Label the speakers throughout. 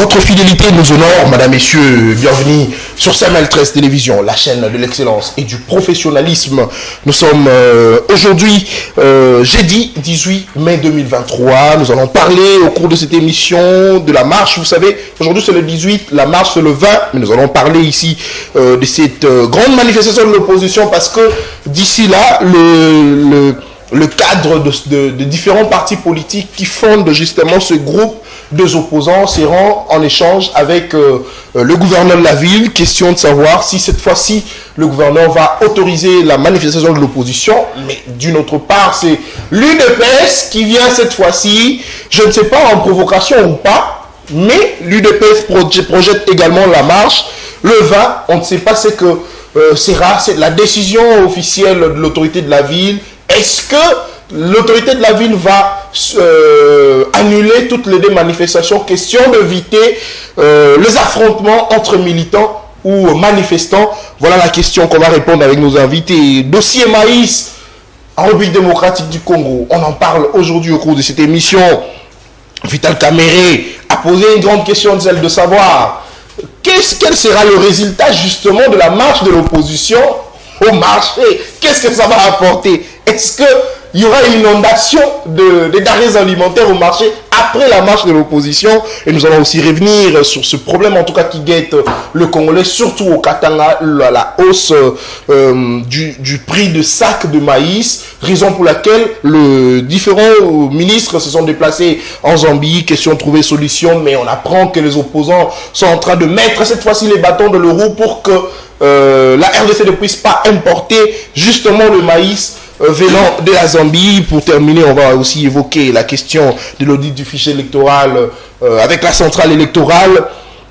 Speaker 1: Votre fidélité nous honore, Madame, Messieurs. Bienvenue sur Samuel 13 Télévision, la chaîne de l'excellence et du professionnalisme. Nous sommes aujourd'hui, jeudi 18 mai 2023. Nous allons parler au cours de cette émission de la marche. Vous savez, aujourd'hui c'est le 18, la marche c'est le 20. Mais nous allons parler ici de cette grande manifestation de l'opposition parce que d'ici là, le cadre de différents partis politiques qui fondent justement ce groupe des opposants se rend en échange avec le gouverneur de la ville. Question de savoir si cette fois-ci le gouverneur va autoriser la manifestation de l'opposition. Mais d'une autre part, c'est l'UDPS qui vient cette fois-ci, je ne sais pas en provocation ou pas, mais l'UDPS projette également la marche. Le 20, on ne sait pas c'est la décision officielle de l'autorité de la ville. Est-ce que l'autorité de la ville va annuler toutes les deux manifestations? Question d'éviter les affrontements entre militants ou manifestants. Voilà la question qu'on va répondre avec nos invités. Dossier maïs en République démocratique du Congo. On en parle aujourd'hui au cours de cette émission. Vital Kamere a posé une grande question, celle de savoir quel sera le résultat justement de la marche de l'opposition au marché. Qu'est-ce que ça va apporter? Est-ce qu'il y aura une inondation de denrées alimentaires au marché après la marche de l'opposition? Et nous allons aussi revenir sur ce problème, en tout cas qui guette le Congolais, surtout au Katanga, la hausse du prix de sac de maïs, raison pour laquelle les différents ministres se sont déplacés en Zambie, question de trouver solution, mais on apprend que les opposants sont en train de mettre cette fois-ci les bâtons dans le roue pour que la RDC ne puisse pas importer justement le maïs venant de la Zambie. Pour terminer, on va aussi évoquer la question de l'audit du fichier électoral avec la centrale électorale.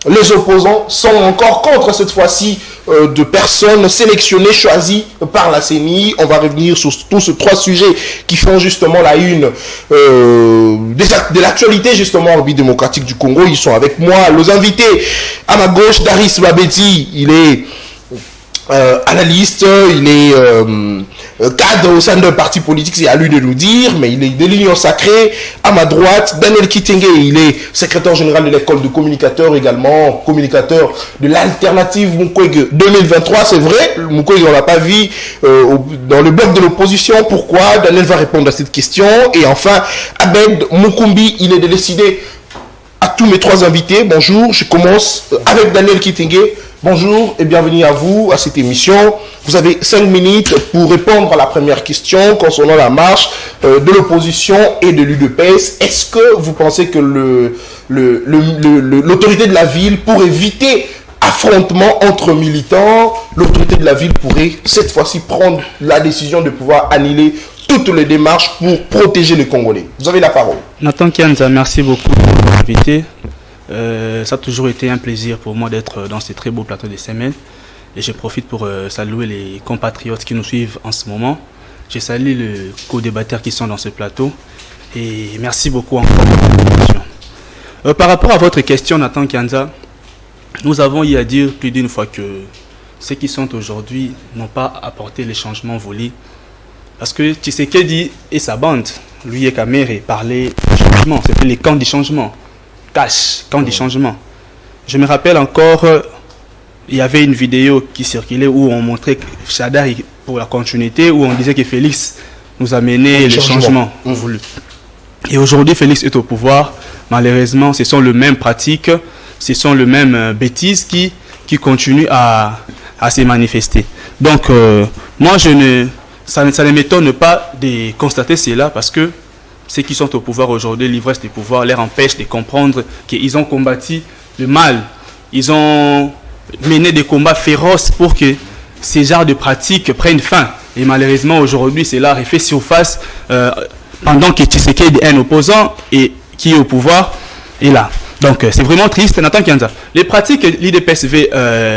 Speaker 1: Les opposants sont encore contre cette fois-ci de personnes sélectionnées, choisies par la CENI. On va revenir sur tous ces trois sujets qui font justement la une de l'actualité justement en République démocratique du Congo. Ils sont avec moi. Les invités à ma gauche, Daris Babeti, il est analyste, il est cadre au sein d'un parti politique, c'est à lui de nous dire, mais il est de l'Union Sacrée. À ma droite, Daniel Kitenge, il est secrétaire général de l'école de communicateurs également, communicateur de l'alternative Mukwege 2023. C'est vrai, Mukwege on l'a pas vu dans le bloc de l'opposition. Pourquoi? Daniel va répondre à cette question. Et enfin, Abed Mukumbi, il est décidé à tous mes trois invités. Bonjour, je commence avec Daniel Kitenge. Bonjour et bienvenue à vous, à cette émission. Vous avez 5 minutes pour répondre à la première question concernant la marche de l'opposition et de l'UDPS. Est-ce que vous pensez que l'autorité de la ville, pour éviter affrontement entre militants, l'autorité de la ville pourrait cette fois-ci prendre la décision de pouvoir annuler toutes les démarches pour protéger les Congolais? Vous avez la parole.
Speaker 2: Nathan Kianza, merci beaucoup pour l'invité. Ça a toujours été un plaisir pour moi d'être dans ces très beaux plateaux de semaine. Et je profite pour saluer les compatriotes qui nous suivent en ce moment. Je salue les co-débatteurs qui sont dans ce plateau. Et merci beaucoup encore pour l'invitation. Par rapport à votre question, Nathan Kianza, nous avons eu à dire plus d'une fois que ceux qui sont aujourd'hui n'ont pas apporté les changements voulus. Parce que Tshisekedi et sa bande, lui et Kamere, parlaient de changement. C'était les camps du changement. Camp du changement. Je me rappelle encore, il y avait une vidéo qui circulait où on montrait Chadar pour la continuité, où on disait que Félix nous a mené les changements voulus. Et aujourd'hui, Félix est au pouvoir. Malheureusement, ce sont les mêmes pratiques, ce sont les mêmes bêtises qui continuent à se manifester. Donc, moi, ça ne m'étonne pas de constater cela parce que ceux qui sont au pouvoir aujourd'hui, l'ivresse du pouvoir leur empêche de comprendre qu'ils ont combattu le mal. Ils ont mené des combats féroces pour que ces genres de pratiques prennent fin. Et malheureusement, aujourd'hui, cela refait surface pendant que Tshisekedi est un opposant et qui est au pouvoir est là. Donc, c'est vraiment triste. Nathan Kianza, les pratiques que l'IDPS veut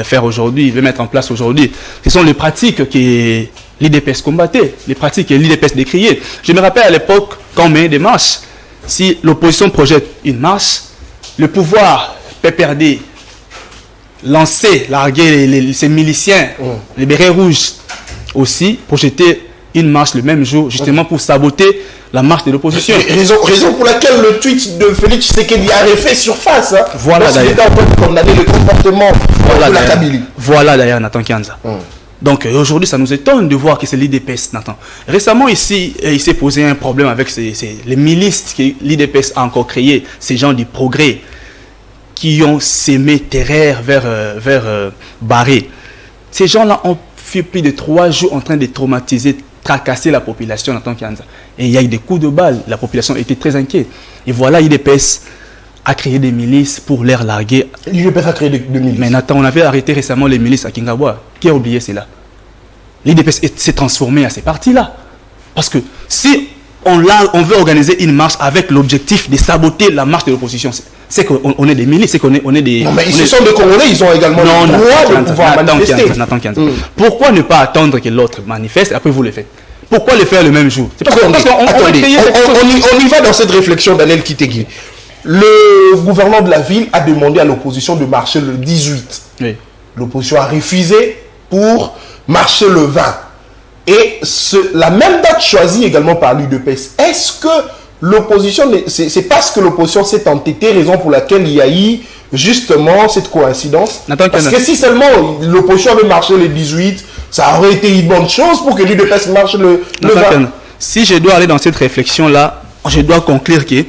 Speaker 2: faire aujourd'hui, veut mettre en place aujourd'hui, ce sont les pratiques que l'IDPS combattait, les pratiques que l'IDPS décriait. Je me rappelle à l'époque, quand on met des marches, si l'opposition projette une marche, le pouvoir PPRD lancer, larguer ses miliciens, les bérets rouges aussi, projeter une marche le même jour, justement pour saboter la marche de l'opposition.
Speaker 1: Raison pour laquelle le tweet de Félix Tshisekedi a refait surface. Hein,
Speaker 2: voilà d'ailleurs.
Speaker 1: Il était en train de condamner le comportement de la Kabylie.
Speaker 2: Voilà d'ailleurs, Nathan Kianza. Donc aujourd'hui, ça nous étonne de voir que c'est l'IDPS, Nathan. Récemment, ici, il s'est posé un problème avec les milices que l'IDPS a encore créées, ces gens du progrès, qui ont sémé terreur vers Barré. Ces gens-là ont fait plus de 3 jours en train de traumatiser, tracasser la population, Nathan Kianza. Et il y a eu des coups de balle, la population était très inquiète. Et voilà, l'IDPS a créé des milices pour les larguer.
Speaker 1: L'IDPS a créé des milices.
Speaker 2: Mais Nathan, on avait arrêté récemment les milices à Kingawa. Qui a oublié cela? L'IDPS s'est transformé à ces partis-là. Parce que si on veut organiser une marche avec l'objectif de saboter la marche de l'opposition, c'est qu'on est des milices, c'est qu'on est des...
Speaker 1: Non, mais ce sont des Congolais, ils ont également le droit de pouvoir manifester.
Speaker 2: Pourquoi ne pas attendre que l'autre manifeste et après vous le faites? Pourquoi le faire le même jour?
Speaker 1: C'est parce qu'on y va dans cette réflexion d'Anel Kitegui. Le gouverneur de la ville a demandé à l'opposition de marcher le 18.
Speaker 2: Oui.
Speaker 1: L'opposition a refusé pour marcher le 20. Et la même date choisie également par l'UDPS. Est-ce que l'opposition, c'est parce que l'opposition s'est entêtée, raison pour laquelle il y a eu justement cette coïncidence? Parce que si seulement l'opposition avait marché le 18, ça aurait été une bonne chose pour que l'UDPS marche le 20.
Speaker 2: Si je dois aller dans cette réflexion-là, je dois conclure que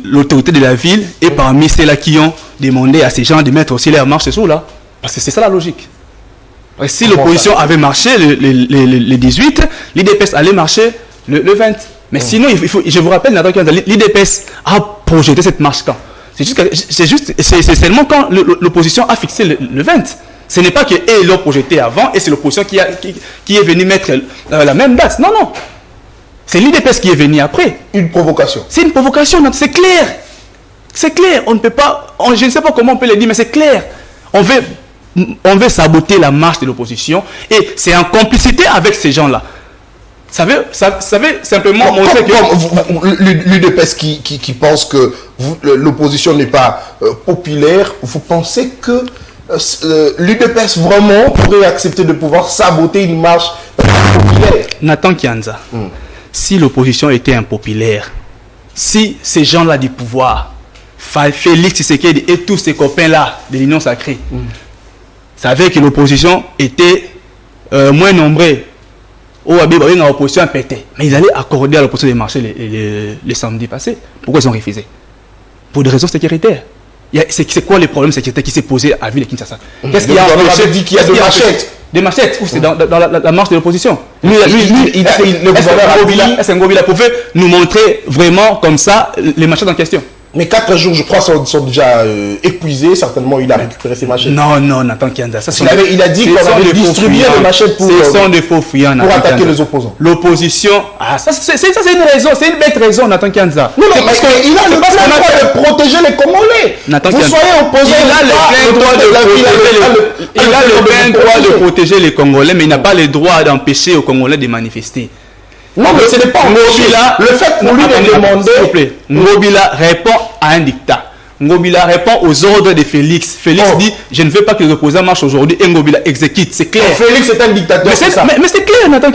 Speaker 2: l'autorité de la ville est parmi celles-là qui ont demandé à ces gens de mettre aussi leur marche ce jour-là. Parce que c'est ça la logique. Si l'opposition avait marché le 18, l'IDPS allait marcher le 20. Mais sinon, je vous rappelle, l'IDPS a projeté cette marche quand? C'est seulement quand l'opposition a fixé le 20. Ce n'est pas qu'eux l'ont projeté avant et c'est l'opposition qui est venue mettre la même date. Non, non. C'est l'IDPS qui est venu après.
Speaker 1: Une provocation.
Speaker 2: C'est une provocation, c'est clair. C'est clair. On ne peut pas, je ne sais pas comment on peut le dire, mais c'est clair. On veut saboter la marche de l'opposition et c'est en complicité avec ces gens-là. Ça veut simplement montrer que...
Speaker 1: L'UDPS qui pense que l'opposition n'est pas populaire, vous pensez que l'UDPS vraiment pourrait accepter de pouvoir saboter une marche populaire?
Speaker 2: Nathan Kianza, si l'opposition était impopulaire, si ces gens-là du pouvoir, Félix Tshisekedi et tous ces copains-là de l'Union sacrée, savaient que l'opposition était moins nombreux, l'opposition a pété. Mais ils allaient accorder à l'opposition de marcher les samedis passés. Pourquoi ils ont refusé? Pour des raisons sécuritaires. C'est quoi le problème sécuritaire qui s'est posé à la ville de Kinshasa? Qu'est-ce qu'il y a empêché?
Speaker 1: Dit qu'il y a des machettes.
Speaker 2: Des machettes? Ou c'est dans la marche de l'opposition?
Speaker 1: Est-ce
Speaker 2: que Ngobila pouvait nous montrer vraiment comme ça les machettes en question?
Speaker 1: Mais 4 jours, je crois, sont déjà épuisés. Certainement, il a récupéré ses machettes.
Speaker 2: Non, Nathan Kianza.
Speaker 1: Il a dit qu'on avait distribué les machettes pour attaquer les opposants.
Speaker 2: L'opposition, ça c'est une raison, c'est une bête raison, Nathan Kianza.
Speaker 1: Non, parce qu'il a le plein droit de protéger les Congolais. Vous soyez opposé.
Speaker 2: Il a le plein droit de protéger les Congolais, mais il n'a pas le droit d'empêcher aux Congolais de manifester.
Speaker 1: Non, mais ce n'est pas Ngobila. Le fait qu'on lui ait demandé...
Speaker 2: S'il vous plaît, Ngobila répond à un dictat. Ngobila répond aux ordres de Félix. Félix dit, je ne veux pas que les opposants marchent aujourd'hui et Ngobila exécute. C'est clair.
Speaker 1: Félix est un dictateur.
Speaker 2: Mais c'est clair, Nathan.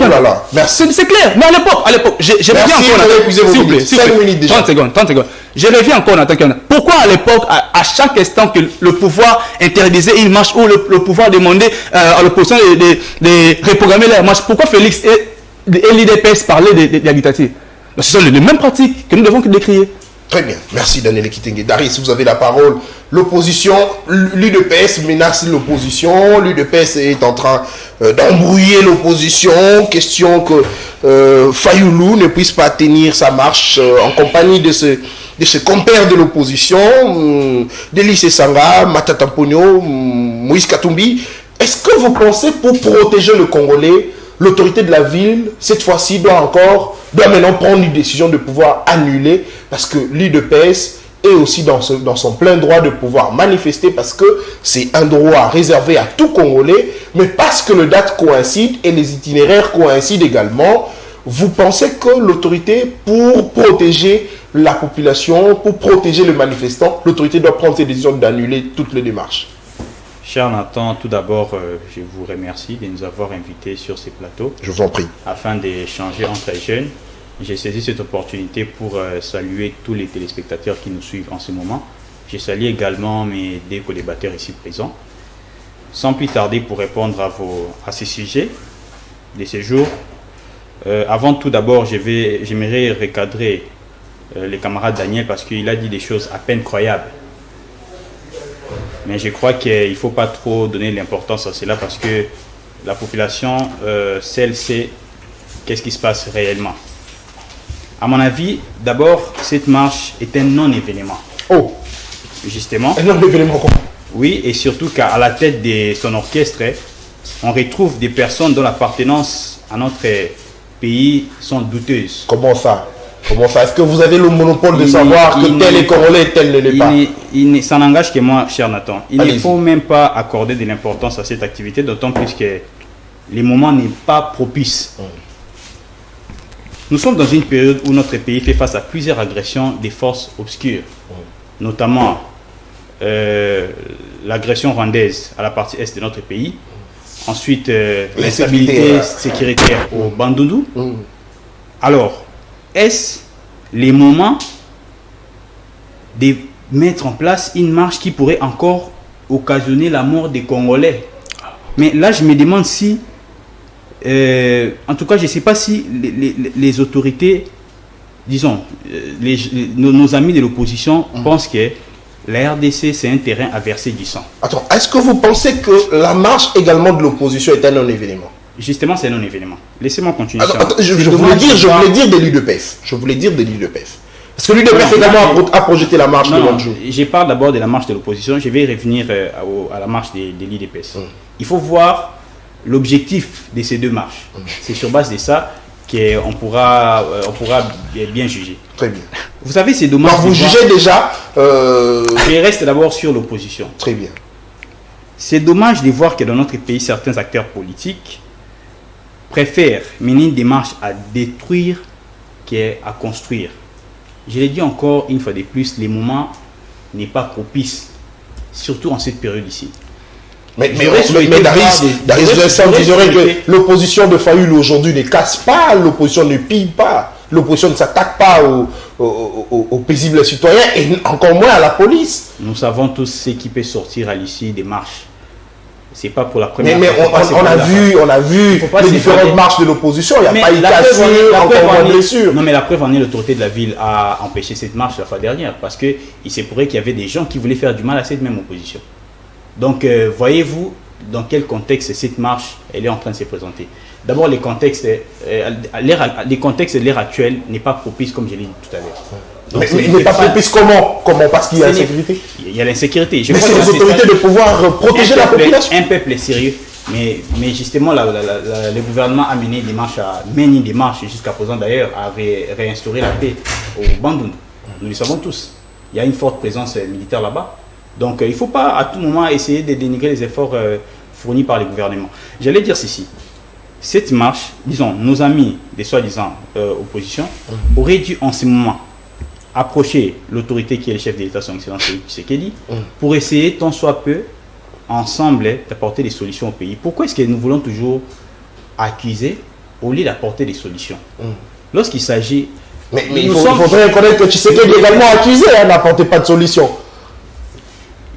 Speaker 1: Merci.
Speaker 2: C'est clair. Mais à l'époque, je reviens encore. S'il vous plaît,
Speaker 1: 5 minutes déjà.
Speaker 2: 30 secondes. Je reviens encore, Nathan. Pourquoi à l'époque, à chaque instant que le pouvoir interdisait une marche ou le pouvoir demandait à l'opposition de reprogrammer la marche, pourquoi Félix et l'IDPS parlaient de la dictature? Ce sont les mêmes pratiques que nous devons décrire.
Speaker 1: Très bien. Merci Daniel Kitenge. Darius, vous avez la parole. L'opposition, l'UDPS menace l'opposition. L'UDPS est en train d'embrouiller l'opposition. Question que Fayoulou ne puisse pas tenir sa marche en compagnie de ses compères de l'opposition, Delis Sanga, Matata Pogno, Moïse Katumbi. Est-ce que vous pensez, pour protéger le Congolais, l'autorité de la ville, cette fois-ci, doit maintenant prendre une décision de pouvoir annuler, parce que l'UDPS est aussi dans son plein droit de pouvoir manifester, parce que c'est un droit réservé à tout Congolais, mais parce que les dates coïncident et les itinéraires coïncident également, vous pensez que l'autorité, pour protéger la population, pour protéger les manifestants, l'autorité doit prendre cette décision d'annuler toutes les démarches?
Speaker 3: Cher Nathan, tout d'abord, je vous remercie de nous avoir invités sur ces plateaux.
Speaker 1: Je vous en prie.
Speaker 3: Afin d'échanger entre jeunes. J'ai saisi cette opportunité pour saluer tous les téléspectateurs qui nous suivent en ce moment. Je salue également mes deux collaborateurs ici présents. Sans plus tarder, pour répondre à ces sujets de ce jour, avant tout d'abord, j'aimerais recadrer le camarade Daniel parce qu'il a dit des choses à peine croyables. Mais je crois qu'il ne faut pas trop donner l'importance à cela parce que la population, celle sait qu'est-ce qui se passe réellement. À mon avis, d'abord, cette marche est un non-événement.
Speaker 1: Oh,
Speaker 3: justement.
Speaker 1: Un non-événement quoi?
Speaker 3: Oui, et surtout qu'à la tête de son orchestre, on retrouve des personnes dont l'appartenance à notre pays sont douteuses.
Speaker 1: Comment ça? Comment ça? Est-ce que vous avez le monopole de savoir que tel est congolais, tel ne l'est pas?
Speaker 3: Ça n'engage que moi, cher Nathan. Il ne
Speaker 1: Allez-y.
Speaker 3: faut même pas accorder de l'importance à cette activité, d'autant plus que le moment n'est pas propice. Nous sommes dans une période où notre pays fait face à plusieurs agressions des forces obscures, notamment l'agression rwandaise à la partie est de notre pays, ensuite l'instabilité sécuritaire au Bandundu. Alors, est-ce les moments de mettre en place une marche qui pourrait encore occasionner la mort des Congolais? Mais là, je me demande si, en tout cas, je ne sais pas si les autorités, disons, nos amis de l'opposition pensent que la RDC, c'est un terrain à verser du sang.
Speaker 1: Attends, est-ce que vous pensez que la marche également de l'opposition est un non-événement?
Speaker 3: Justement, c'est un non-événement. Laissez-moi continuer.
Speaker 1: Attends, je voulais dire de l'UDPS. Je voulais dire de l'UDPS. Parce que l'UDPS également a projeté la marche de l'autre jour.
Speaker 3: Je parle d'abord de la marche de l'opposition. Je vais revenir à la marche de l'UDPS. Il faut voir l'objectif de ces deux marches. C'est sur base de ça qu'on pourra bien juger.
Speaker 1: Très bien.
Speaker 3: Vous savez, c'est dommage.
Speaker 1: Alors, vous jugez déjà.
Speaker 3: Je reste d'abord sur l'opposition.
Speaker 1: Très bien.
Speaker 3: C'est dommage de voir que dans notre pays, certains acteurs politiques préfèrent mener une démarche à détruire qu'à construire. Je l'ai dit encore une fois de plus, les moments n'est pas propice, surtout en cette période ici.
Speaker 1: Mais Daris Vincent dirait que l'opposition de Fayoul aujourd'hui ne casse pas, l'opposition ne pille pas, l'opposition ne s'attaque pas aux paisibles citoyens et encore moins à la police.
Speaker 3: Nous savons tous ce qui peut sortir à l'issue des marches. C'est pas pour la première
Speaker 1: fois. Mais on a vu les différentes marches de l'opposition. Il n'y a pas eu cassure, encore moins blessure.
Speaker 3: Non, mais la preuve en est, l'autorité de la ville a empêché cette marche la fois dernière parce qu'il s'est pourrait qu'il y avait des gens qui voulaient faire du mal à cette même opposition. Donc, voyez-vous dans quel contexte cette marche elle est en train de se présenter. D'abord, les contextes de l'ère actuelle n'est pas propice, comme je l'ai dit tout à l'heure.
Speaker 1: Mais il n'est pas propice comment? Parce qu'il y a l'insécurité.
Speaker 3: Il y a l'insécurité.
Speaker 1: Mais c'est les autorités de pouvoir protéger la population.
Speaker 3: Un peuple est sérieux. Mais justement, le gouvernement a mené des marches jusqu'à présent d'ailleurs, à réinstaurer la paix au Bandundu. Nous le savons tous. Il y a une forte présence militaire là-bas. Donc il ne faut pas à tout moment essayer de dénigrer les efforts fournis par le gouvernement. J'allais dire ceci. Cette marche, disons, nos amis des soi-disant opposition, auraient dû en ce moment approcher l'autorité qui est le chef de l'État, son Excellence Tshisekedi, pour essayer tant soit peu, ensemble, d'apporter des solutions au pays. Pourquoi est-ce que nous voulons toujours accuser au lieu d'apporter des solutions? Lorsqu'il s'agit...
Speaker 1: Mais il faudrait reconnaître que Tshisekedi est également accusé n'apporter pas de solution.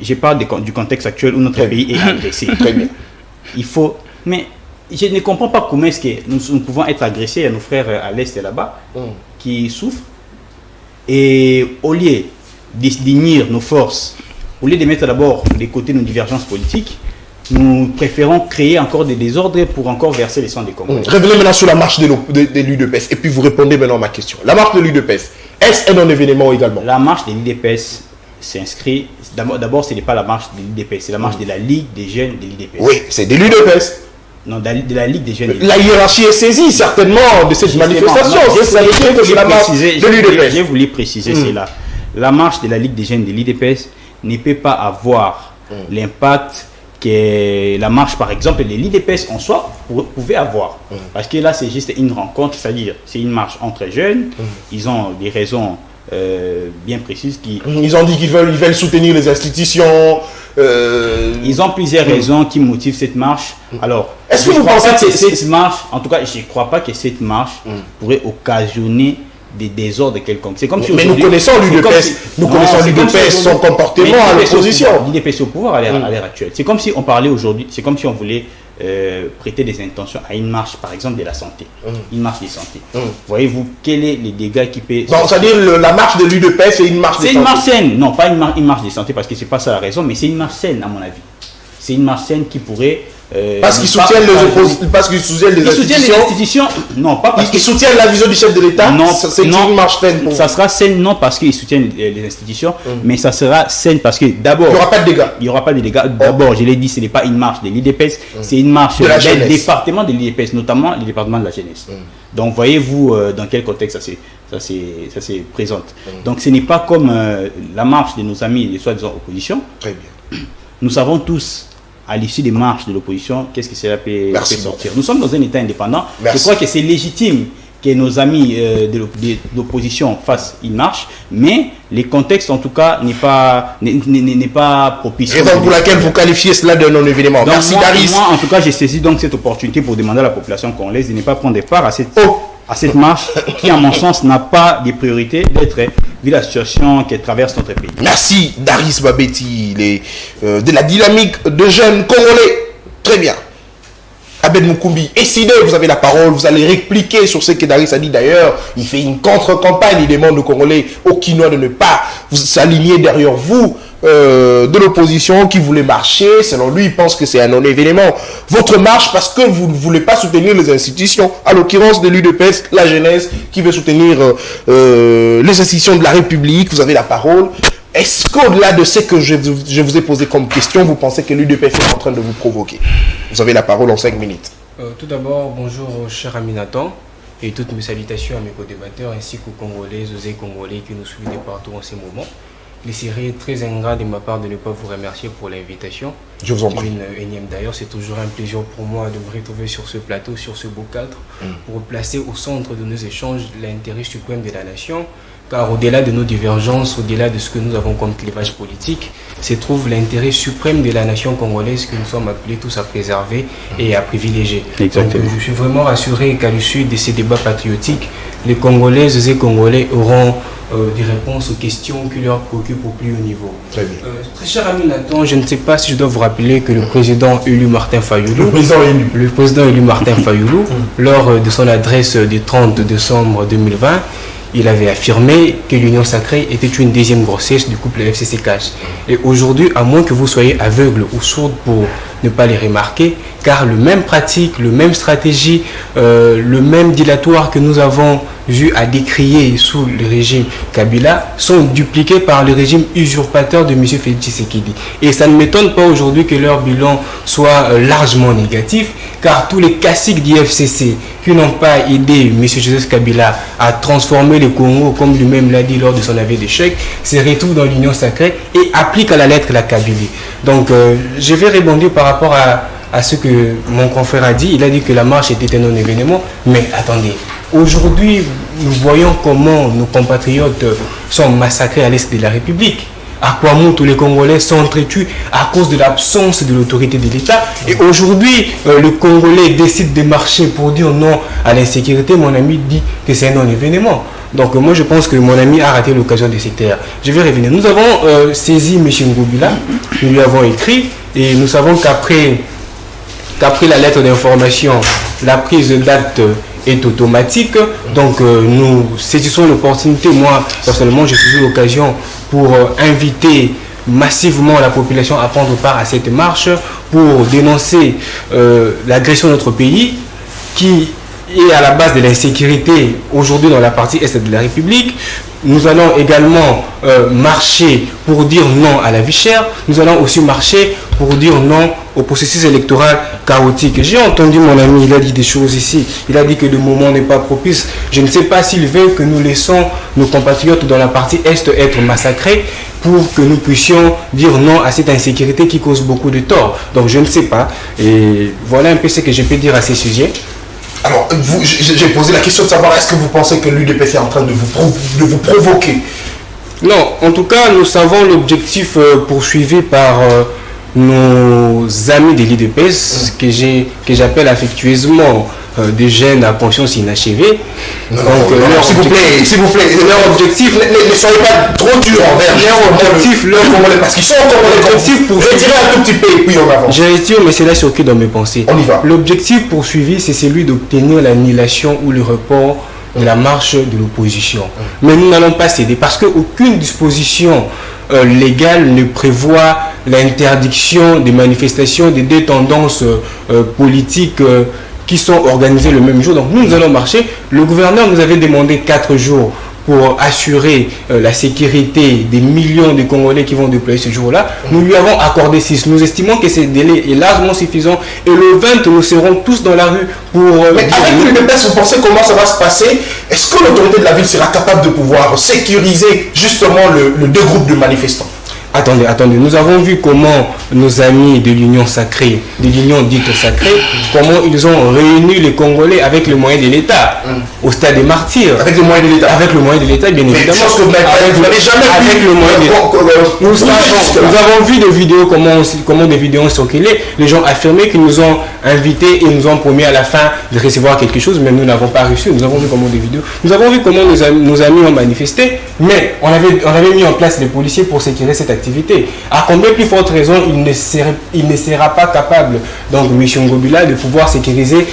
Speaker 3: Je parle du contexte actuel où notre pays est agressé.
Speaker 1: Très bien.
Speaker 3: Il faut... Mais je ne comprends pas comment est-ce que nous pouvons être agressés à nos frères à l'Est et là-bas, qui souffrent. Et au lieu d'unir nos forces, au lieu de mettre d'abord de côté nos divergences politiques, nous préférons créer encore des désordres pour encore verser les sangs des Congolais.
Speaker 1: Revenez maintenant sur la marche de l'UDPS et puis vous répondez maintenant à ma question. La marche de l'UDPS, est-ce un non-événement également?
Speaker 3: La marche de l'UDPS s'inscrit, d'abord ce n'est pas la marche de l'UDPS, c'est la marche de la Ligue des jeunes de l'UDPS.
Speaker 1: Oui, c'est de l'UDPS.
Speaker 3: Non, de la Ligue des jeunes.
Speaker 1: La hiérarchie est saisie certainement de cette manifestation.
Speaker 3: Je voulais préciser cela. La marche de la Ligue des jeunes de l'UDPS ne peut pas avoir l'impact que la marche, par exemple, de l'UDPS en soi pouvait avoir. Parce que là, c'est juste une rencontre, c'est-à-dire c'est une marche entre jeunes. Ils ont des raisons bien précises qui...
Speaker 1: Ils ont dit qu'ils veulent soutenir les institutions,
Speaker 3: Ils ont plusieurs raisons qui motivent cette marche. Alors,
Speaker 1: est-ce que vous pensez que
Speaker 3: cette marche, en tout cas, je ne crois pas que cette marche pourrait occasionner des désordres quelconques. C'est comme si
Speaker 1: mais nous connaissons l'UDPS, son comportement à l'opposition.
Speaker 3: L'UDPS au pouvoir à l'heure actuelle. C'est comme si on parlait aujourd'hui, c'est comme si on voulait prêter des intentions à une marche, par exemple, de la santé. Une marche de santé. Voyez-vous, quels sont les dégâts qui peut...
Speaker 1: Donc, c'est-à-dire la marche de l'UDPS, c'est une marche de santé.
Speaker 3: C'est une marche saine. Non, pas une marche de santé, parce que ce n'est pas ça la raison, mais c'est une marche saine, à mon avis. C'est une marche saine qui pourrait...
Speaker 1: parce qu'ils soutiennent les institutions.
Speaker 3: Non, pas parce
Speaker 1: qu'ils soutiennent la vision du chef de l'État.
Speaker 3: Non,
Speaker 1: c'est une marche saine pour
Speaker 3: ça sera saine non parce qu'ils soutiennent les institutions, mais ça sera saine parce que d'abord
Speaker 1: il n'y aura pas de dégâts.
Speaker 3: Il n'y aura pas de dégâts. D'abord, je l'ai dit, ce n'est pas une marche de l'UDPS, c'est une marche des départements de l'UDPS, notamment les départements de la jeunesse. Donc voyez-vous dans quel contexte ça se présente. Donc ce n'est pas comme la marche de nos amis des soi-disant opposition.
Speaker 1: Très bien.
Speaker 3: Nous savons tous, à l'issue des marches de l'opposition, qu'est-ce que cela peut sortir. Nous sommes dans un État indépendant. Je crois que c'est légitime que nos amis de l'opposition fassent une marche, mais les contextes, en tout cas, n'est pas propice.
Speaker 1: Raison pour laquelle vous qualifiez cela d'un non-événement. Merci, Daris.
Speaker 3: Moi, en tout cas, j'ai saisi donc cette opportunité pour demander à la population congolaise de ne pas prendre part à cette marche qui, à mon sens, n'a pas de priorité d'être vu la situation qui traverse notre pays.
Speaker 1: Merci, Daris Babeti, de la dynamique de jeunes Congolais. Très bien. Abed Mukumbi, essayez, vous avez la parole, vous allez répliquer sur ce que Daris a dit d'ailleurs. Il fait une contre-campagne, il demande aux Congolais, aux Kinois de ne pas s'aligner derrière vous, de l'opposition qui voulait marcher. Selon lui, il pense que c'est un non-événement. Votre marche, parce que vous ne voulez pas soutenir les institutions, à l'occurrence de l'UDPS, la jeunesse, qui veut soutenir les institutions de la République, vous avez la parole. Est-ce qu'au-delà de ce que je vous ai posé comme question, vous pensez que l'UDPS est en train de vous provoquer? Vous avez la parole en 5 minutes.
Speaker 4: Tout d'abord, bonjour cher ami Nathan et toutes mes salutations à mes co-débatteurs ainsi qu'aux Congolais, aux Congolais qui nous suivent de partout en ces moments. Il serait très ingrat de ma part de ne pas vous remercier pour l'invitation.
Speaker 1: Je vous en prie.
Speaker 4: Une énième d'ailleurs, c'est toujours un plaisir pour moi de me retrouver sur ce plateau, sur ce beau cadre, pour placer au centre de nos échanges l'intérêt suprême de la nation. Car au-delà de nos divergences, au-delà de ce que nous avons comme clivage politique, se trouve l'intérêt suprême de la nation congolaise que nous sommes appelés tous à préserver et à privilégier.
Speaker 3: Exactement.
Speaker 4: Donc, je suis vraiment rassuré qu'à l'issue de ces débats patriotiques, les Congolaises et Congolais auront des réponses aux questions qui leur préoccupent au plus haut niveau.
Speaker 1: Très bien.
Speaker 4: Très cher ami Nathan, je ne sais pas si je dois vous rappeler que le président élu Martin Fayoulou, Martin Fayoulou, lors de son adresse du 30 décembre 2020, il avait affirmé que l'union sacrée était une deuxième grossesse du couple FCC-CACH. Et aujourd'hui, à moins que vous soyez aveugle ou sourde pour ne pas les remarquer, car le même pratique, le même stratégie, le même dilatoire que nous avons vu à décrier sous le régime Kabila sont dupliqués par le régime usurpateur de M. Félix Tshisekedi. Et ça ne m'étonne pas aujourd'hui que leur bilan soit largement négatif, car tous les caciques du FCC qui n'ont pas aidé M. Joseph Kabila à transformer le Congo, comme lui-même l'a dit lors de son aveu d'échec, se retrouvent dans l'union sacrée et appliquent à la lettre la Kabylie. Donc je vais rebondir par rapport à ce que mon confrère a dit. Il a dit que la marche était un non-événement, mais attendez. Aujourd'hui, nous voyons comment nos compatriotes sont massacrés à l'est de la République. À Kouamou, tous les Congolais sont entretués à cause de l'absence de l'autorité de l'État. Et aujourd'hui, le Congolais décide de marcher pour dire non à l'insécurité. Mon ami dit que c'est un non-événement. Donc moi, je pense que mon ami a raté l'occasion de se taire. Je vais revenir. Nous avons saisi M. Ngobila, nous lui avons écrit, et nous savons qu'après la lettre d'information, la prise d'acte est automatique. Donc nous saisissons l'opportunité. Moi, personnellement, j'ai saisi l'occasion pour inviter massivement la population à prendre part à cette marche pour dénoncer l'agression de notre pays qui est à la base de l'insécurité aujourd'hui dans la partie est de la République. Nous allons également marcher pour dire non à la vie chère. Nous allons aussi marcher pour dire non au processus électoral chaotique. J'ai entendu mon ami, il a dit des choses ici. Il a dit que le moment n'est pas propice. Je ne sais pas s'il veut que nous laissons nos compatriotes dans la partie Est être massacrés pour que nous puissions dire non à cette insécurité qui cause beaucoup de tort. Donc je ne sais pas. Et voilà un peu ce que je peux dire à ces sujets.
Speaker 1: Alors, j'ai posé la question de savoir, est-ce que vous pensez que l'UDPS est en train de vous provoquer?
Speaker 4: Non, en tout cas, nous savons l'objectif poursuivi par nos amis de l'IDPS, que j'appelle affectueusement des jeunes à conscience inachevée.
Speaker 1: S'il vous plaît, leur objectif, ne soyez pas trop dur envers leur objectif, parce qu'ils sont objectif pour retirer un tout petit peu et puis on avance.
Speaker 4: Je retire, mais c'est là sur qui dans mes pensées.
Speaker 1: On y va.
Speaker 4: L'objectif poursuivi, c'est celui d'obtenir l'annulation ou le report de la marche de l'opposition. Mais nous n'allons pas céder parce qu'aucune disposition légale ne prévoit l'interdiction des manifestations des deux tendances politiques qui sont organisées le même jour. Donc nous allons marcher. Le gouverneur nous avait demandé 4 jours pour assurer la sécurité des millions de Congolais qui vont déployer ce jour-là. Nous lui avons accordé 6. Nous estimons que ce délai est largement suffisant. Et le 20, nous serons tous dans la rue pour...
Speaker 1: Mais avec l'UDPS, vous pensez comment ça va se passer? Est-ce que l'autorité de la ville sera capable de pouvoir sécuriser justement le deux groupes de manifestants?
Speaker 4: Attendez, nous avons vu comment nos amis de l'Union sacrée, de l'Union dite sacrée, comment ils ont réuni les Congolais avec les moyens de l'État, au stade des martyrs.
Speaker 1: Avec les moyens de l'État?
Speaker 4: Avec le moyen de l'État, bien évidemment.
Speaker 1: Que vous n'avez jamais
Speaker 4: avec le moyen de l'État. Nous avons vu des vidéos, comment des vidéos ont circulé. Les gens affirmaient qu'ils nous ont invités et nous ont promis à la fin de recevoir quelque chose, mais nous n'avons pas reçu. Nous avons vu comment des vidéos. Nous avons vu comment nos amis ont manifesté, mais on avait mis en place les policiers pour sécuriser cette activité. À combien plus forte raison il ne sera pas capable, donc M. Ngobila, de pouvoir sécuriser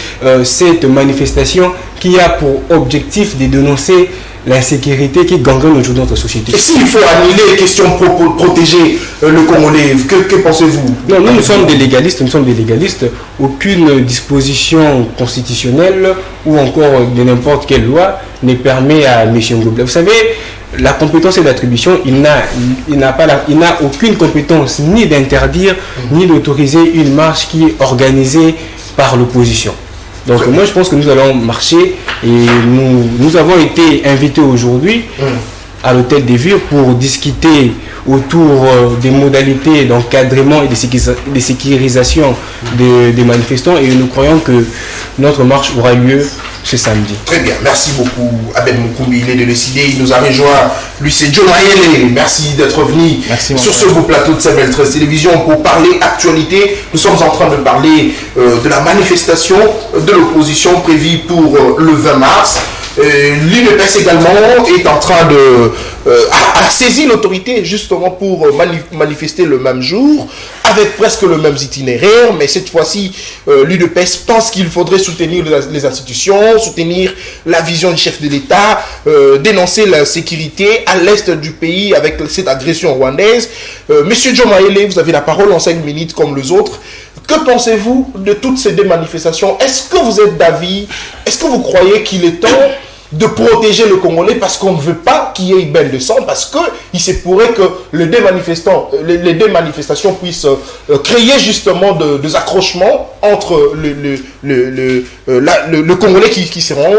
Speaker 4: cette manifestation qui a pour objectif de dénoncer l'insécurité qui gangrène aujourd'hui notre société.
Speaker 1: Et s'il faut annuler les questions pour protéger le Congolais, que pensez-vous?
Speaker 4: Non, nous sommes des légalistes, Aucune disposition constitutionnelle ou encore de n'importe quelle loi ne permet à M. Ngobila. Vous savez, la compétence et l'attribution, il n'a aucune compétence ni d'interdire ni d'autoriser une marche qui est organisée par l'opposition. Donc moi je pense que nous allons marcher et nous avons été invités aujourd'hui à l'hôtel des Villes pour discuter autour des modalités d'encadrement et de sécurisation des manifestants et nous croyons que notre marche aura lieu ce samedi.
Speaker 1: Très bien, merci beaucoup Abel Moukoumbi, il est de décider, il nous a rejoint, lui c'est John Mayele, merci d'être venu sur ce beau plateau de Samuel 13 Télévision pour parler actualité. Nous sommes en train de parler de la manifestation de l'opposition prévue pour le 20 mars. L'UDPS également est en train de saisir l'autorité justement pour manifester le même jour avec presque le même itinéraire, mais cette fois-ci l'UDPS pense qu'il faudrait soutenir les institutions, soutenir la vision du chef de l'État, dénoncer la sécurité à l'est du pays avec cette agression rwandaise. Monsieur John Mayele, vous avez la parole en 5 minutes comme les autres. Que pensez-vous de toutes ces deux manifestations? Est-ce que vous êtes d'avis? Est-ce que vous croyez qu'il est temps de protéger le Congolais parce qu'on ne veut pas qu'il y ait une bain de sang, parce qu'il se pourrait que les deux manifestations puissent créer justement des accrochements entre le Congolais qui seront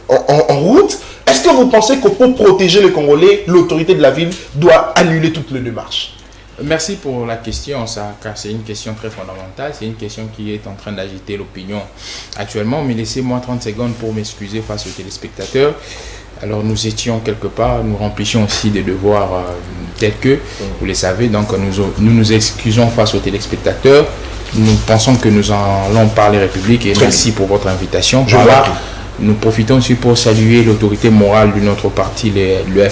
Speaker 1: en route? Est-ce que vous pensez que pour protéger les Congolais, l'autorité de la ville doit annuler toutes les démarches?
Speaker 5: Merci pour la question, car c'est une question très fondamentale. C'est une question qui est en train d'agiter l'opinion actuellement. Mais laissez-moi 30 secondes pour m'excuser face aux téléspectateurs. Alors nous étions quelque part, nous remplissions aussi des devoirs tels que, vous le savez, donc nous excusons face aux téléspectateurs. Nous pensons que nous allons parler République et merci pour votre invitation. Nous profitons aussi pour saluer l'autorité morale de notre parti, le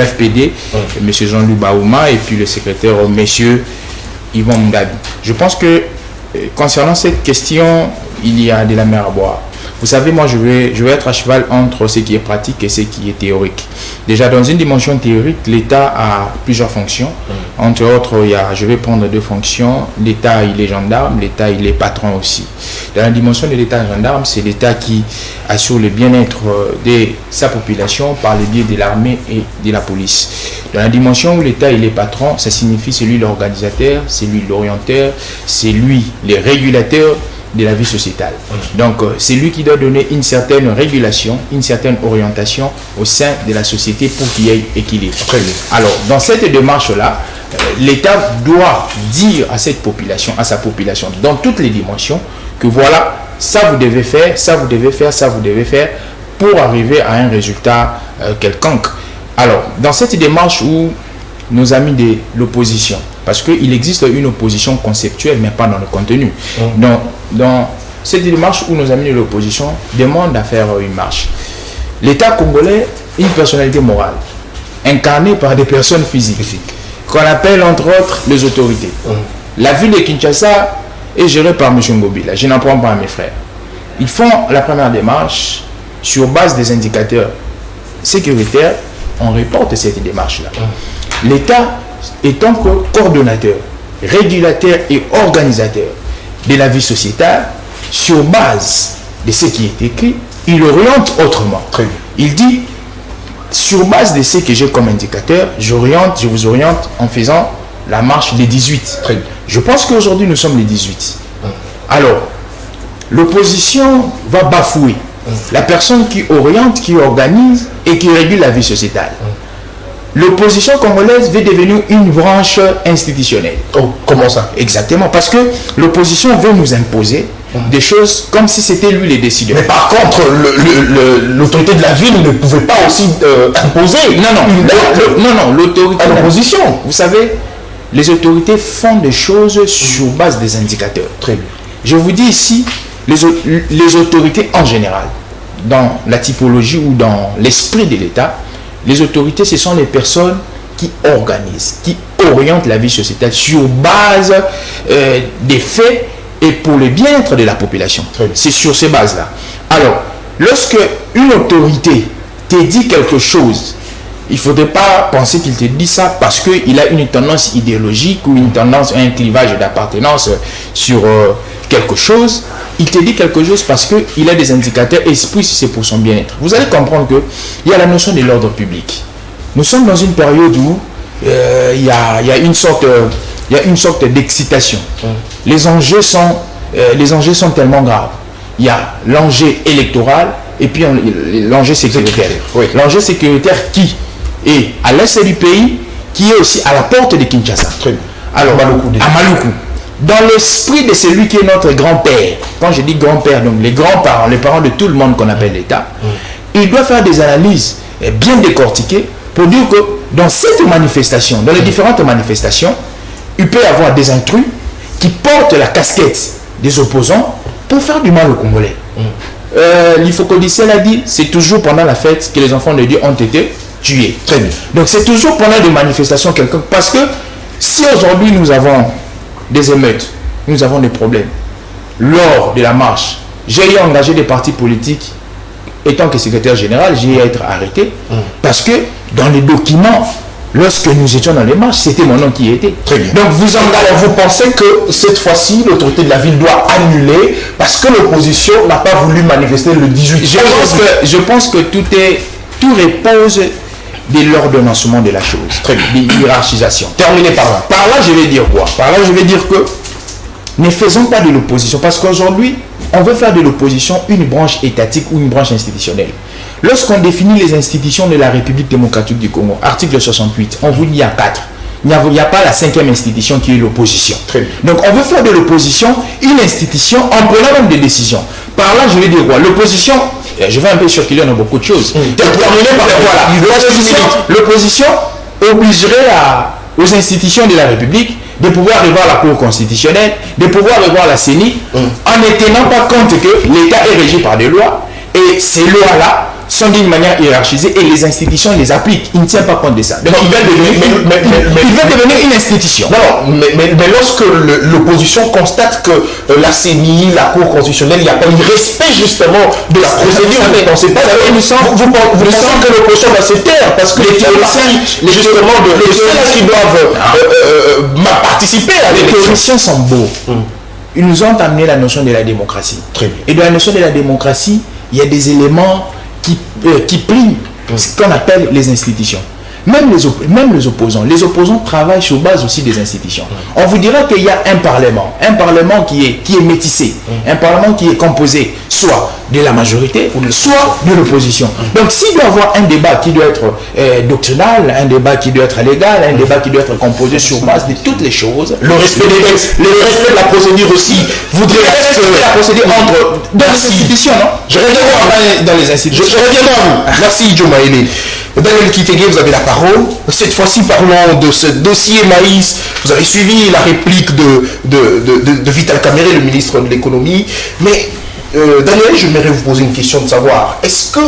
Speaker 5: FPD, M. Jean-Louis Baouma et puis le secrétaire M. Yvon Mdabi. Je pense que concernant cette question, il y a de la mer à boire. Vous savez, moi, je vais être à cheval entre ce qui est pratique et ce qui est théorique. Déjà, dans une dimension théorique, l'État a plusieurs fonctions. Entre autres, je vais prendre 2 fonctions. L'État, il est gendarme. L'État, il est patron aussi. Dans la dimension de l'État gendarme, c'est l'État qui assure le bien-être de sa population par le biais de l'armée et de la police. Dans la dimension où l'État, il est patron, ça signifie c'est lui l'organisateur, c'est lui l'orienteur, c'est lui le régulateur de la vie sociétale. Donc, c'est lui qui doit donner une certaine régulation, une certaine orientation au sein de la société pour qu'il y ait équilibre. Alors, dans cette démarche-là, l'État doit dire à cette population, à sa population, dans toutes les dimensions, que voilà, ça vous devez faire, ça vous devez faire, ça vous devez faire, pour arriver à un résultat quelconque. Alors, dans cette démarche où nos amis de l'opposition, parce qu'il existe une opposition conceptuelle, mais pas dans le contenu. Dans cette démarche où nos amis de l'opposition demandent à faire une marche, l'État congolais est une personnalité morale, incarnée par des personnes physiques, qu'on appelle entre autres les autorités. La ville de Kinshasa est gérée par M. Ngobila, je n'en prends pas à mes frères. Ils font la première démarche sur base des indicateurs sécuritaires, on reporte cette démarche-là. L'État étant que coordonnateur, régulateur et organisateur de la vie sociétale, sur base de ce qui est écrit, il oriente autrement. Il dit, sur base de ce que j'ai comme indicateur, je vous oriente en faisant la marche des 18. Je pense qu'aujourd'hui nous sommes les 18. Alors, l'opposition va bafouer la personne qui oriente, qui organise et qui régule la vie sociétale. L'opposition congolaise veut devenir une branche institutionnelle.
Speaker 1: Comment ça?
Speaker 5: Exactement, parce que l'opposition veut nous imposer des choses comme si c'était lui les décideurs.
Speaker 1: Mais par contre, l'autorité de la ville ne pouvait pas aussi imposer.
Speaker 5: Non, l'autorité à l'opposition. Vous savez, les autorités font des choses sur base des indicateurs.
Speaker 1: Très bien.
Speaker 5: Je vous dis ici, les autorités en général, dans la typologie ou dans l'esprit de l'État, les autorités, ce sont les personnes qui organisent, qui orientent la vie sociétale sur base des faits et pour le bien-être de la population. C'est sur ces bases-là. Alors, lorsque une autorité te dit quelque chose, il ne faudrait pas penser qu'il te dit ça parce qu'il a une tendance idéologique ou une tendance, un clivage d'appartenance sur quelque chose. Il te dit quelque chose parce qu'il a des indicateurs esprit, si c'est pour son bien-être. Vous allez comprendre qu'il y a la notion de l'ordre public. Nous sommes dans une période où il y a une sorte d'excitation. Les enjeux sont tellement graves. Il y a l'enjeu électoral et puis l'enjeu sécuritaire. L'enjeu sécuritaire qui est à l'est du pays, qui est aussi à la porte de Kinshasa. Alors, à Maluku. Dans l'esprit de celui qui est notre grand-père, quand je dis grand-père, donc les grands-parents, les parents de tout le monde qu'on appelle l'État, il doit faire des analyses bien décortiquées pour dire que dans cette manifestation, dans les différentes manifestations, il peut y avoir des intrus qui portent la casquette des opposants pour faire du mal aux Congolais. L'Ifocodicien a dit, c'est toujours pendant la fête que les enfants de Dieu ont été tués. Très bien. Donc c'est toujours pendant des manifestations quelconques, parce que si aujourd'hui nous avons des émeutes, nous avons des problèmes. Lors de la marche, j'ai engagé des partis politiques, étant que secrétaire général, j'ai eu à être arrêté, parce que dans les documents, lorsque nous étions dans les marches, c'était mon nom qui y était.
Speaker 1: Très bien. Donc vous pensez que cette fois-ci, l'autorité de la ville doit annuler parce que l'opposition n'a pas voulu manifester le 18 juin.
Speaker 5: Je pense que tout repose de l'ordonnancement de la chose.
Speaker 1: Très bien.
Speaker 5: De l'hierarchisation.
Speaker 1: Terminé par là.
Speaker 5: Par là, je vais dire quoi? Par là, je vais dire que ne faisons pas de l'opposition, parce qu'aujourd'hui, on veut faire de l'opposition une branche étatique ou une branche institutionnelle. Lorsqu'on définit les institutions de la République démocratique du Congo, article 68, on vous dit il y a 4. Il n'y a pas la 5e institution qui est l'opposition. Donc on veut faire de l'opposition une institution en prenant même des décisions. Par là, je vais dire quoi? L'opposition, je vais un peu circuler dans beaucoup de choses. L'opposition obligerait aux institutions de la République de pouvoir revoir la Cour constitutionnelle, de pouvoir revoir la CENI, en ne tenant pas compte que l'État est régi par des lois, et ces lois-là sont d'une manière hiérarchisée et les institutions les appliquent. Ils ne tiennent pas compte de ça. Donc ils veulent devenir une institution.
Speaker 1: Non, mais lorsque l'opposition constate que la CENI, la Cour constitutionnelle, il n'y a pas eu respect justement de la procédure, vous pensez que l'opposition va se taire parce que les justement de ceux qui doivent participer à
Speaker 5: l'élection. Les théoriciens sont beaux. Ils nous ont amené la notion de la démocratie.
Speaker 1: Très bien.
Speaker 5: Et dans la notion de la démocratie, il y a des éléments qui priment ce qu'on appelle les institutions. Même les opposants. Les opposants travaillent sur base aussi des institutions. On vous dira qu'il y a un parlement qui est métissé, un parlement qui est composé soit de la majorité, soit de l'opposition. Donc s'il doit y avoir un débat qui doit être doctrinal, un débat qui doit être légal, un débat qui doit être composé sur base de toutes les choses,
Speaker 1: le respect de la procédure aussi voudrait
Speaker 5: la procédure entre dans les institutions, non?
Speaker 1: Je reviendrai dans les institutions. Je reviendrai à vous. Merci Djomaïli. Daniel Kitege, vous avez la parole. Cette fois-ci, parlons de ce dossier maïs. Vous avez suivi la réplique de Vital Kamerhe, le ministre de l'économie. Mais Daniel, j'aimerais vous poser une question de savoir, est-ce que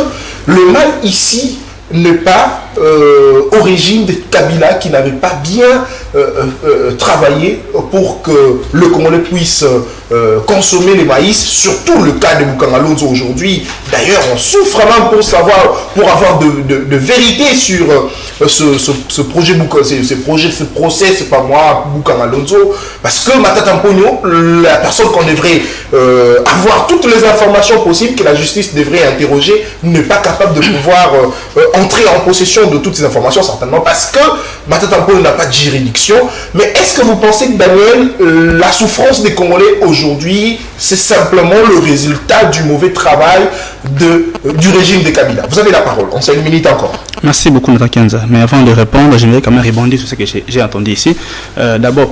Speaker 1: le mal ici n'est pas au régime de Kabila qui n'avait pas bien travaillé pour que le Congolais puisse consommer les maïs, surtout le cas de Mukangalonzo aujourd'hui. D'ailleurs, on souffre même pour savoir, pour avoir de vérité sur ce projet, ce procès, c'est pas moi, Mukangalonzo, parce que Matata Mpogno, la personne qu'on devrait avoir toutes les informations possibles, que la justice devrait interroger, n'est pas capable de pouvoir entrer en possession de toutes ces informations, certainement parce que Matata Mpogno n'a pas de juridiction. Mais est-ce que vous pensez que, Daniel, la souffrance des Congolais aujourd'hui, c'est simplement le résultat du mauvais travail du régime de Kabila? Vous avez la parole, on s'est une minute encore.
Speaker 2: Merci beaucoup, Nathan Kianza. Mais avant de répondre, j'aimerais quand même rebondir sur ce que j'ai entendu ici. D'abord,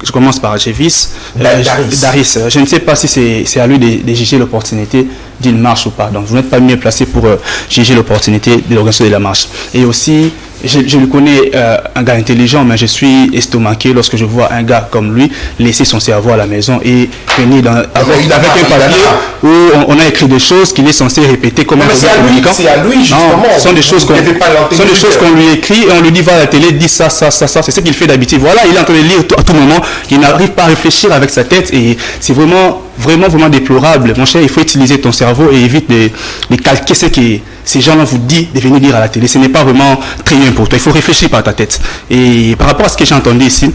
Speaker 2: je commence par Jevis. Daris. Je ne sais pas si c'est à lui de juger l'opportunité d'une marche ou pas. Donc, vous n'êtes pas mieux placé pour juger l'opportunité de l'organisation de la marche. Et aussi, je le connais, un gars intelligent, mais je suis estomaqué lorsque je vois un gars comme lui laisser son cerveau à la maison et venir avec un papier où on a écrit des choses qu'il est censé répéter comme un communicant.
Speaker 1: C'est à lui, justement.
Speaker 2: Non, ce sont des choses qu'on lui écrit et on lui dit va à la télé, dis ça. C'est ce qu'il fait d'habitude. Voilà, il est en train de lire à tout moment. Il n'arrive pas à réfléchir avec sa tête et c'est vraiment déplorable. Mon cher, il faut utiliser ton cerveau et évite de calquer ce que ces gens-là vous disent de venir lire à la télé. Ce n'est pas vraiment très bien pour toi. Il faut réfléchir par ta tête. Et par rapport à ce que j'ai entendu ici,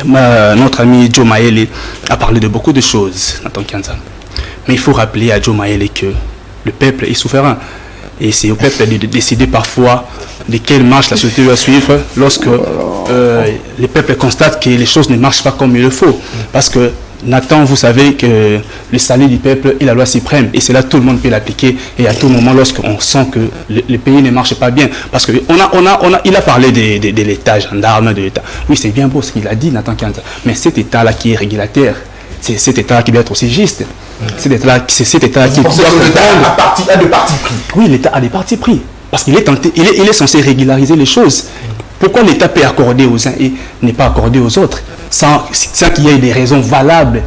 Speaker 2: notre ami Joe Mayele a parlé de beaucoup de choses, Nathan Kianza. Mais il faut rappeler à Joe Mayele que le peuple est souverain. Et c'est au peuple de décider parfois de quelle marche la société doit suivre lorsque le peuple constate que les choses ne marchent pas comme il le faut. Parce que Nathan, vous savez que le salut du peuple est la loi suprême et c'est là tout le monde peut l'appliquer et à tout moment lorsqu'on sent que le pays ne marche pas bien. Parce que il a parlé de l'État, gendarme, de l'État. Oui, c'est bien beau ce qu'il a dit, Nathan Kianza. Mais cet État-là qui est régulateur, c'est cet État qui doit être aussi juste. Cet État qui doit
Speaker 1: a des partis pris.
Speaker 2: Oui, l'État a des partis pris. Parce qu'il est censé régulariser les choses. Pourquoi l'État peut accorder aux uns et ne pas accorder aux autres sans qu'il y ait des raisons valables,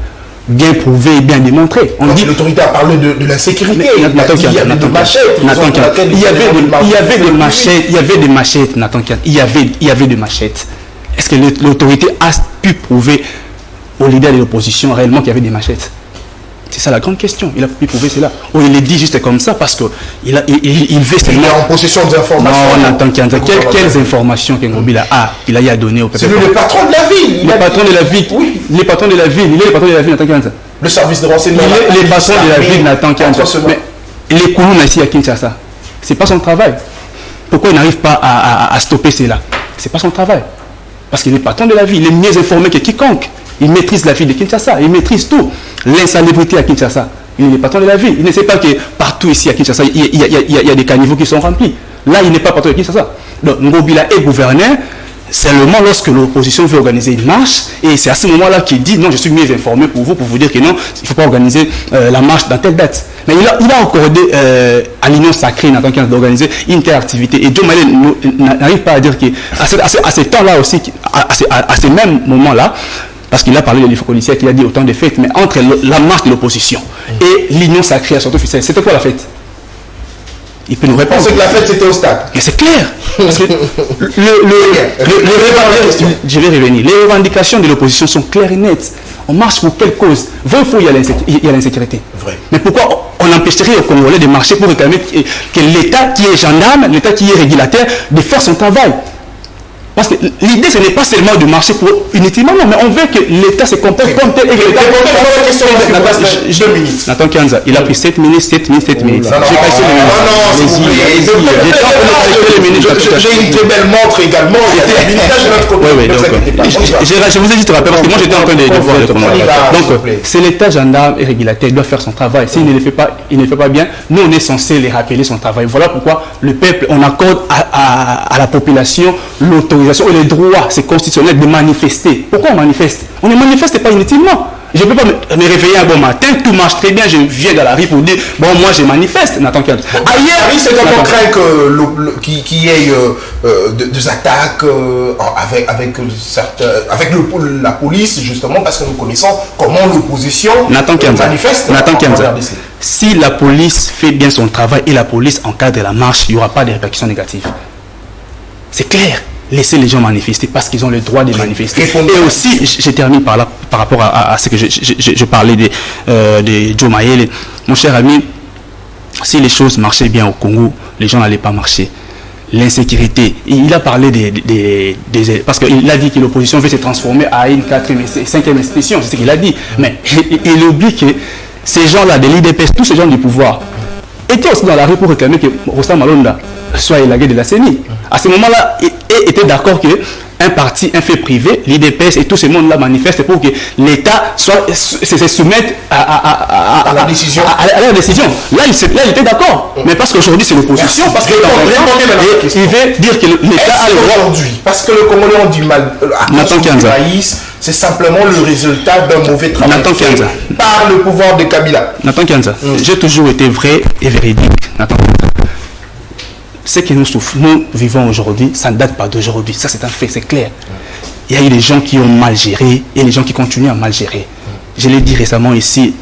Speaker 2: bien prouvées et bien démontrées? On dit
Speaker 1: l'autorité a parlé de la sécurité. Il y avait des machettes.
Speaker 2: Il y avait des machettes, Nathan Kianza. Il y avait des machettes. Est-ce que l'autorité a pu prouver aux leaders de l'opposition réellement qu'il y avait des machettes? C'est ça la grande question. Il a pu prouver cela. Ou il est dit juste comme ça parce qu'il veut seulement...
Speaker 1: Il est en possession des informations.
Speaker 2: Non, Nathan Kianza. Quelles informations qu'Ngobila il a eu à donner au peuple?
Speaker 1: C'est le patron de la ville.
Speaker 2: Le patron de la ville. Oui. Le patron de la ville. Il est le patron de la ville, Nathan Kianza.
Speaker 1: Le service de renseignement.
Speaker 2: Il est le patron de la ville, Nathan Kianza. Mais les Koulouna ici à Kinshasa, c'est pas son travail. Pourquoi il n'arrive pas à stopper cela? C'est pas son travail. Parce qu'il est le patron de la ville. Il est mieux informé que quiconque. Il maîtrise la ville de Kinshasa, il maîtrise tout. L'insalubrité à Kinshasa, il est le patron de la ville. Il ne sait pas que partout ici à Kinshasa, il y a des caniveaux qui sont remplis. Là, il n'est pas patron de Kinshasa. Donc, Ngobila est gouverneur seulement lorsque l'opposition veut organiser une marche. Et c'est à ce moment-là qu'il dit non, je suis mieux informé pour vous dire que non, il ne faut pas organiser la marche dans telle date. Mais il a accordé à l'Union sacrée d'organiser une telle activité. Et Joe Mayele n'arrive pas à dire qu'à ce temps-là aussi, à ces mêmes moments-là, parce qu'il a parlé de l'IFO-Policier qui a dit autant de fêtes, mais entre la marche de l'opposition et l'Union sacrée à son officiel, c'était quoi la fête? Il peut nous répondre.
Speaker 1: C'est que la fête c'était au stade.
Speaker 2: Mais c'est clair. Parce que je vais revenir. Les revendications de l'opposition sont claires et nettes. On marche pour quelle cause? Vrai ou faux, il y a l'insécurité.
Speaker 1: Vrai.
Speaker 2: Mais pourquoi on empêcherait aux Congolais de marcher pour réclamer que l'État qui est gendarme, l'État qui est régulateur, de faire son travail? Parce que l'idée, ce n'est pas seulement de marcher pour inutilement, non, mais on veut que l'État se comporte comme tel et que l'État... Nathan Kianza, il a pris 7 minutes. J'ai passé les minutes.
Speaker 1: J'ai une très belle montre également. Il y a des minutages de notre côté.
Speaker 2: Oui, donc, je vous ai dit de rappeler, parce que moi j'étais en train de voir le commandant. Donc, c'est l'État gendarme et régulateur, il doit faire son travail. S'il ne le fait pas bien, nous on est censé les rappeler son travail. Voilà pourquoi le peuple, on accorde à la population l'autorisation et le droit, c'est constitutionnel de manifester. Pourquoi on manifeste? On ne manifeste pas inutilement. Je ne peux pas me réveiller un bon matin, tout marche très bien, je viens dans la rue pour dire, bon, moi je manifeste. Nathan Kianza.
Speaker 1: Ailleurs, c'est tellement craint qu'il y ait des attaques avec la police, justement, parce que nous connaissons comment l'opposition manifeste.
Speaker 2: Nathan Kianza. Si la police fait bien son travail et la police encadre la marche, il n'y aura pas de répercussions négatives. C'est clair. Laisser les gens manifester parce qu'ils ont le droit de manifester. Et aussi, je termine par là, par rapport à ce que je parlais de Joe Mayele. Mon cher ami, si les choses marchaient bien au Congo, les gens n'allaient pas marcher. L'insécurité, il a parlé parce qu'il a dit que l'opposition veut se transformer à une 4e et 5e institution, c'est ce qu'il a dit. Mais il oublie que ces gens-là, de l'IDPS, tous ces gens du pouvoir, étaient aussi dans la rue pour réclamer que Rosta Malonda soit élagué de la CENI. À ce moment-là, il était d'accord qu'un parti, un fait privé, l'IDPS et tout ce monde-là manifestent pour que l'État se soumette à la décision. À la décision. Là, il était d'accord. Mais parce qu'aujourd'hui, c'est l'opposition. Parce qu'il veut dire que l'État a le droit.
Speaker 1: Aujourd'hui, parce que le Congolais ont du mal à maïs, c'est simplement le résultat d'un mauvais travail fait par le pouvoir de Kabila.
Speaker 2: Nathan Kianza, j'ai toujours été vrai et véridique. Nathan Kianza. Ce que nous vivons aujourd'hui, ça ne date pas d'aujourd'hui. Ça, c'est un fait, c'est clair. Il y a eu des gens qui ont mal géré et les gens qui continuent à mal gérer. Je l'ai dit récemment ici,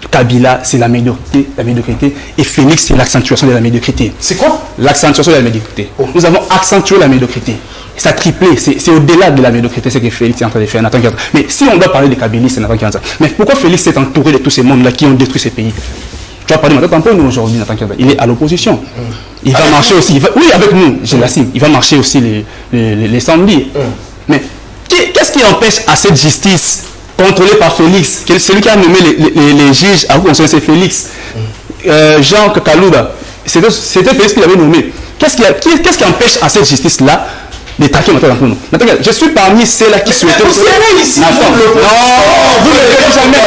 Speaker 2: Kabila, c'est la médiocrité, et Félix, c'est l'accentuation de la médiocrité.
Speaker 1: C'est quoi?
Speaker 2: L'accentuation de la médiocrité. Nous avons accentué la médiocrité. Ça a triplé, c'est au-delà de la médiocrité, ce que Félix est en train de faire. Nathan Kianza. Mais si on doit parler de Kabila, c'est Nathan Kianza. Mais pourquoi Félix s'est entouré de tous ces mondes-là qui ont détruit ces pays? Tu vas parler maintenant, nous aujourd'hui, Nathan Kianza. Il est à l'opposition. Il va marcher aussi. Oui, avec nous, je l'assume. Il va marcher aussi les samedis. Mais qu'est-ce qui empêche à cette justice contrôlée par Félix, celui qui a nommé les juges, à vous c'est Félix, Jean Kalouba, c'était Félix qui l'avait nommé. Qu'est-ce qui empêche à cette justice-là de traquer maintenant pour nous? Je suis parmi ceux-là qui souhaitaient.
Speaker 1: Vous serez ici.
Speaker 2: Non, vous ne verrez jamais.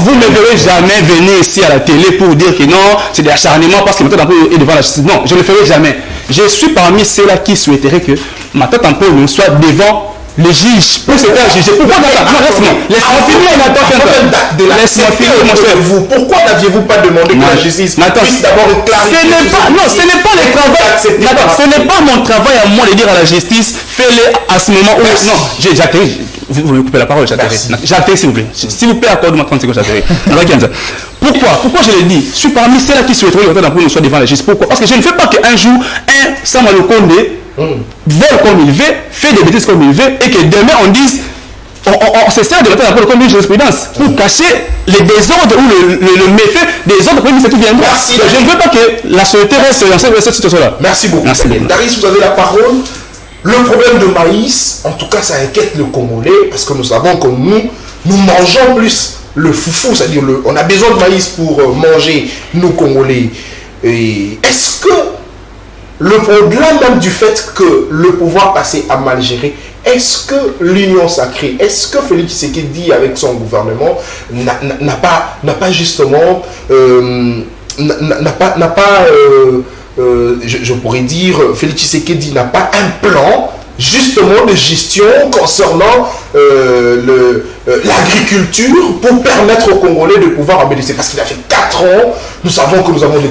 Speaker 2: Vous ne verrez jamais venir ici à la télé pour dire que non, c'est des acharnements parce que maintenant est devant la justice. Non, je ne le ferai jamais. Je suis parmi ceux-là qui souhaiteraient que maintenant nous soit devant les juges pour se faire juger. Pourquoi laisse-moi finir, mon cher.
Speaker 1: Pourquoi n'aviez-vous pas demandé que la justice puisse d'abord clarifier?
Speaker 2: Ce n'est pas le travail. Ce n'est pas mon travail à moi de dire à la justice, fais-le à ce moment où. Non, j'atterris. Vous me coupez la parole, j'atterris. J'atterris, s'il vous plaît. S'il vous plaît, accordez-moi 30 secondes, j'atterris. Pourquoi je l'ai dit? Je suis parmi ceux-là qui souhaiteraient que nous soit devant la justice. Pourquoi? Parce que je ne veux pas qu'un jour, un Samuel Condé vole comme il veut, fait des bêtises comme il veut, et que demain on dise on se sert de l'État comme une jurisprudence pour cacher les désordres ou le méfait des autres pays qui viendront. Je ne veux pas que la société reste dans cette situation-là.
Speaker 1: Merci beaucoup. Darius, vous avez la parole. Le problème de maïs, en tout cas, ça inquiète le Congolais parce que nous savons que nous mangeons plus le foufou, c'est-à-dire on a besoin de maïs pour manger nos Congolais. Et est-ce que au-delà même du fait que le pouvoir passé a mal géré, est-ce que l'union sacrée, est-ce que Félix Tshisekedi avec son gouvernement n'a pas justement, je pourrais dire, Félix Tshisekedi n'a pas un plan justement de gestion concernant l'agriculture pour permettre aux Congolais de pouvoir en bénéficier. Parce qu'il a fait 4 ans, nous savons que nous avons des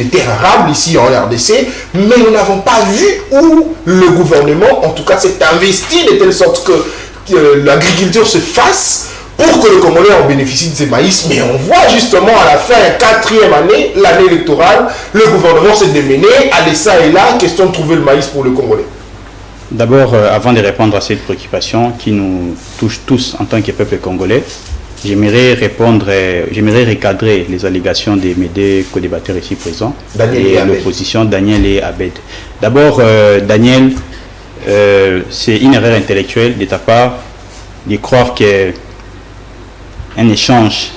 Speaker 1: terres arables ici en RDC, mais nous n'avons pas vu où le gouvernement, en tout cas, s'est investi de telle sorte que l'agriculture se fasse pour que le Congolais en bénéficie de ces maïs. Mais on voit justement à la fin, 4e année, l'année électorale, le gouvernement s'est démené, allez ça et là, question de trouver le maïs pour le Congolais.
Speaker 3: D'abord, avant de répondre à cette préoccupation qui nous touche tous en tant que peuple congolais, j'aimerais recadrer les allégations de mes deux co-débatteurs ici présents et l'opposition, Daniel et Abed. D'abord, Daniel, c'est une erreur intellectuelle de ta part de croire qu'un échange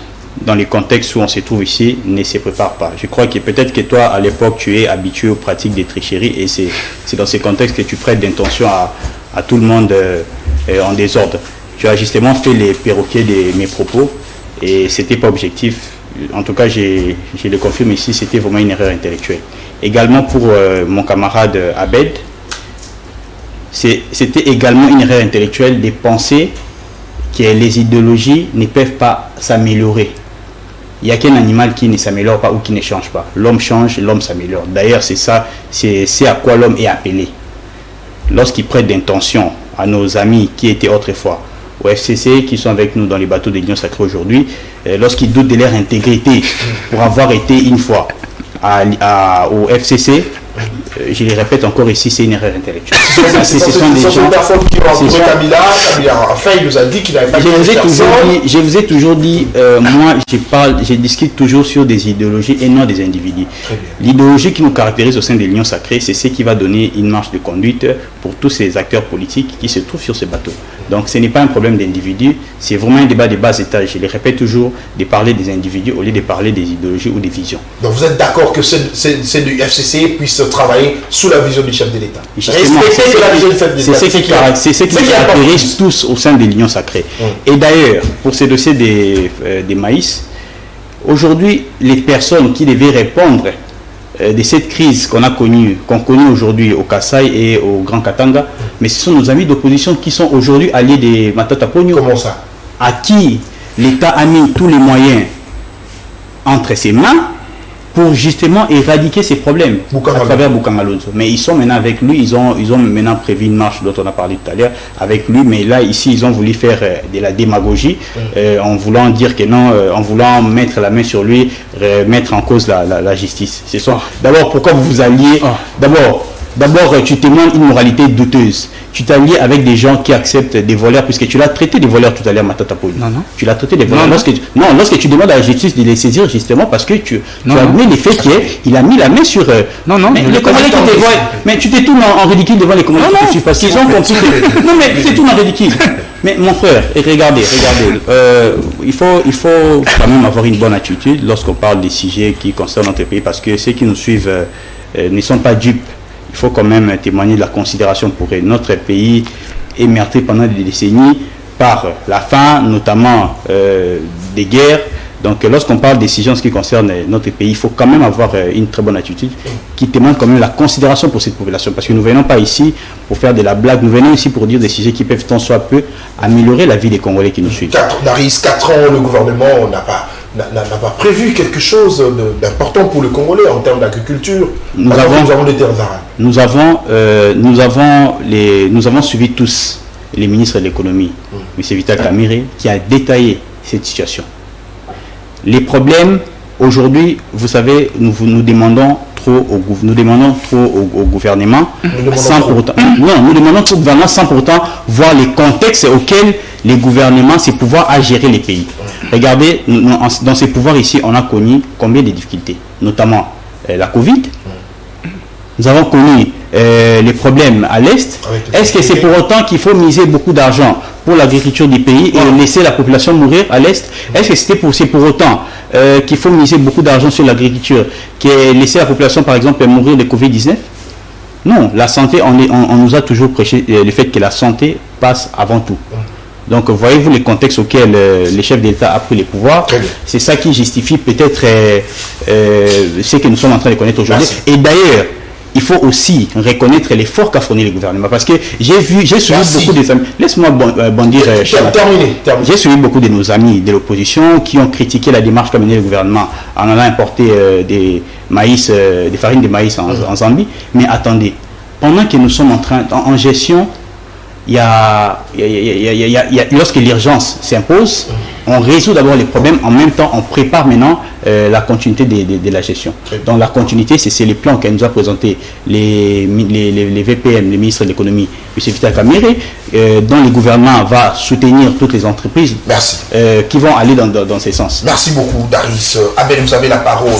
Speaker 3: dans le contexte où on se trouve ici ne se prépare pas. Je crois que peut-être que toi, à l'époque, tu es habitué aux pratiques des tricheries et c'est dans ce contexte que tu prêtes d'intention à tout le monde en désordre. Tu as justement fait les perroquets de mes propos et c'était pas objectif. En tout cas, je le confirme ici, c'était vraiment une erreur intellectuelle. Également pour mon camarade Abed, c'était également une erreur intellectuelle de penser que les idéologies ne peuvent pas s'améliorer. Il n'y a qu'un animal qui ne s'améliore pas ou qui ne change pas. L'homme change, l'homme s'améliore. D'ailleurs, c'est ça, c'est à quoi l'homme est appelé. Lorsqu'il prête d'intention à nos amis qui étaient autrefois au FCC, qui sont avec nous dans les bateaux de l'Union Sacrée aujourd'hui, lorsqu'ils doutent de leur intégrité pour avoir été une fois au FCC, je le répète encore ici, c'est une erreur intellectuelle.
Speaker 1: Ce sont des personnes qui ont entouré Kabila. Enfin, il nous a dit qu'il n'avait pas
Speaker 3: je vous ai toujours dit, moi, je discute toujours sur des idéologies et non des individus. L'idéologie qui nous caractérise au sein de l'Union Sacrée, c'est ce qui va donner une marche de conduite pour tous ces acteurs politiques qui se trouvent sur ces bateaux. Donc, ce n'est pas un problème d'individus, c'est vraiment un débat de bas étage. Je le répète toujours, de parler des individus au lieu de parler des idéologies ou des visions.
Speaker 1: Donc, vous êtes d'accord que c'est du FCC puisse travailler sous la vision du chef de l'État.
Speaker 3: C'est ce qui caractérise tous au sein de l'Union Sacrée. Et d'ailleurs, pour ces dossiers des maïs, aujourd'hui, les personnes qui devaient répondre de cette crise qu'on connaît aujourd'hui au Kasaï et au Grand Katanga, mais ce sont nos amis d'opposition qui sont aujourd'hui alliés des Matata Pogno.
Speaker 1: Comment ça?
Speaker 3: À qui l'État a mis tous les moyens entre ses mains pour justement éradiquer ces problèmes à travers Boukangalonzo. Mais ils sont maintenant avec lui, ils ont maintenant prévu une marche dont on a parlé tout à l'heure avec lui, mais là, ici, ils ont voulu faire de la démagogie en voulant dire que non, en voulant mettre la main sur lui, mettre en cause la justice. D'abord, pourquoi vous vous alliez D'abord, tu témoignes une moralité douteuse. Tu t'allies avec des gens qui acceptent des voleurs, puisque tu l'as traité des voleurs tout à l'heure, Matata Pogno. Non. Tu l'as traité des voleurs. Lorsque tu demandes à la justice de les saisir, justement, parce que tu admets les faits qu'il a mis la main sur... mais les Congolais qui te voient... Mais tu t'étournes en ridicule devant les Congolais qui te suivent, parce qu'ils ont compris... Non, mais tu t'étournes en ridicule. Mais mon frère, regardez. Il faut quand même avoir une bonne attitude lorsqu'on parle des sujets qui concernent notre pays, parce que ceux qui nous suivent ne sont pas dupes. Il faut quand même témoigner de la considération pour eux. Notre pays est meurtri pendant des décennies par la faim, notamment des guerres. Donc lorsqu'on parle des sujets en ce qui concerne notre pays, il faut quand même avoir une très bonne attitude qui témoigne quand même de la considération pour cette population. Parce que nous ne venons pas ici pour faire de la blague, nous venons ici pour dire des sujets qui peuvent tant soit peu améliorer la vie des Congolais qui nous suivent.
Speaker 1: 4 ans, le gouvernement n'a pas prévu quelque chose d'important pour le Congolais en termes d'agriculture. Nous avons des terres arables. Nous
Speaker 3: avons suivi tous les ministres de l'économie, M. Vital Kamerhe, qui a détaillé cette situation. Les problèmes, aujourd'hui, vous savez, nous demandons trop au gouvernement, nous demandons trop au gouvernement sans pourtant voir les contextes auxquels les gouvernements, ces pouvoirs à gérer les pays. Regardez, dans ces pouvoirs ici, on a connu combien de difficultés, notamment la Covid. Nous avons connu les problèmes à l'Est. Est-ce que c'est pour autant qu'il faut miser beaucoup d'argent pour l'agriculture du pays et laisser la population mourir à l'Est? Est-ce que c'est pour autant qu'il faut miser beaucoup d'argent sur l'agriculture, laisser la population, par exemple, mourir de Covid-19? Non, la santé, on nous a toujours prêché le fait que la santé passe avant tout. Donc, voyez-vous les contextes auxquels les chefs d'État a pris les pouvoirs. C'est ça qui justifie peut-être ce que nous sommes en train de connaître aujourd'hui. Et d'ailleurs, il faut aussi reconnaître l'effort qu'a fourni le gouvernement. Parce que j'ai suivi beaucoup des amis. Laisse-moi bondir. J'ai suivi beaucoup de nos amis de l'opposition qui ont critiqué la démarche qu'a menée le gouvernement en allant importer des farines de maïs en Zambie. Mais attendez, pendant que nous sommes en gestion, lorsque l'urgence s'impose, on résout d'abord les problèmes, en même temps on prépare maintenant la continuité de la gestion. Donc la continuité, c'est les plans qu'elle nous a présentés les VPM, les ministres de l'économie, M. Vital Kamerhe, dont le gouvernement va soutenir toutes les entreprises qui vont aller dans ce sens.
Speaker 1: Merci beaucoup, Daris. Abel, vous avez la parole.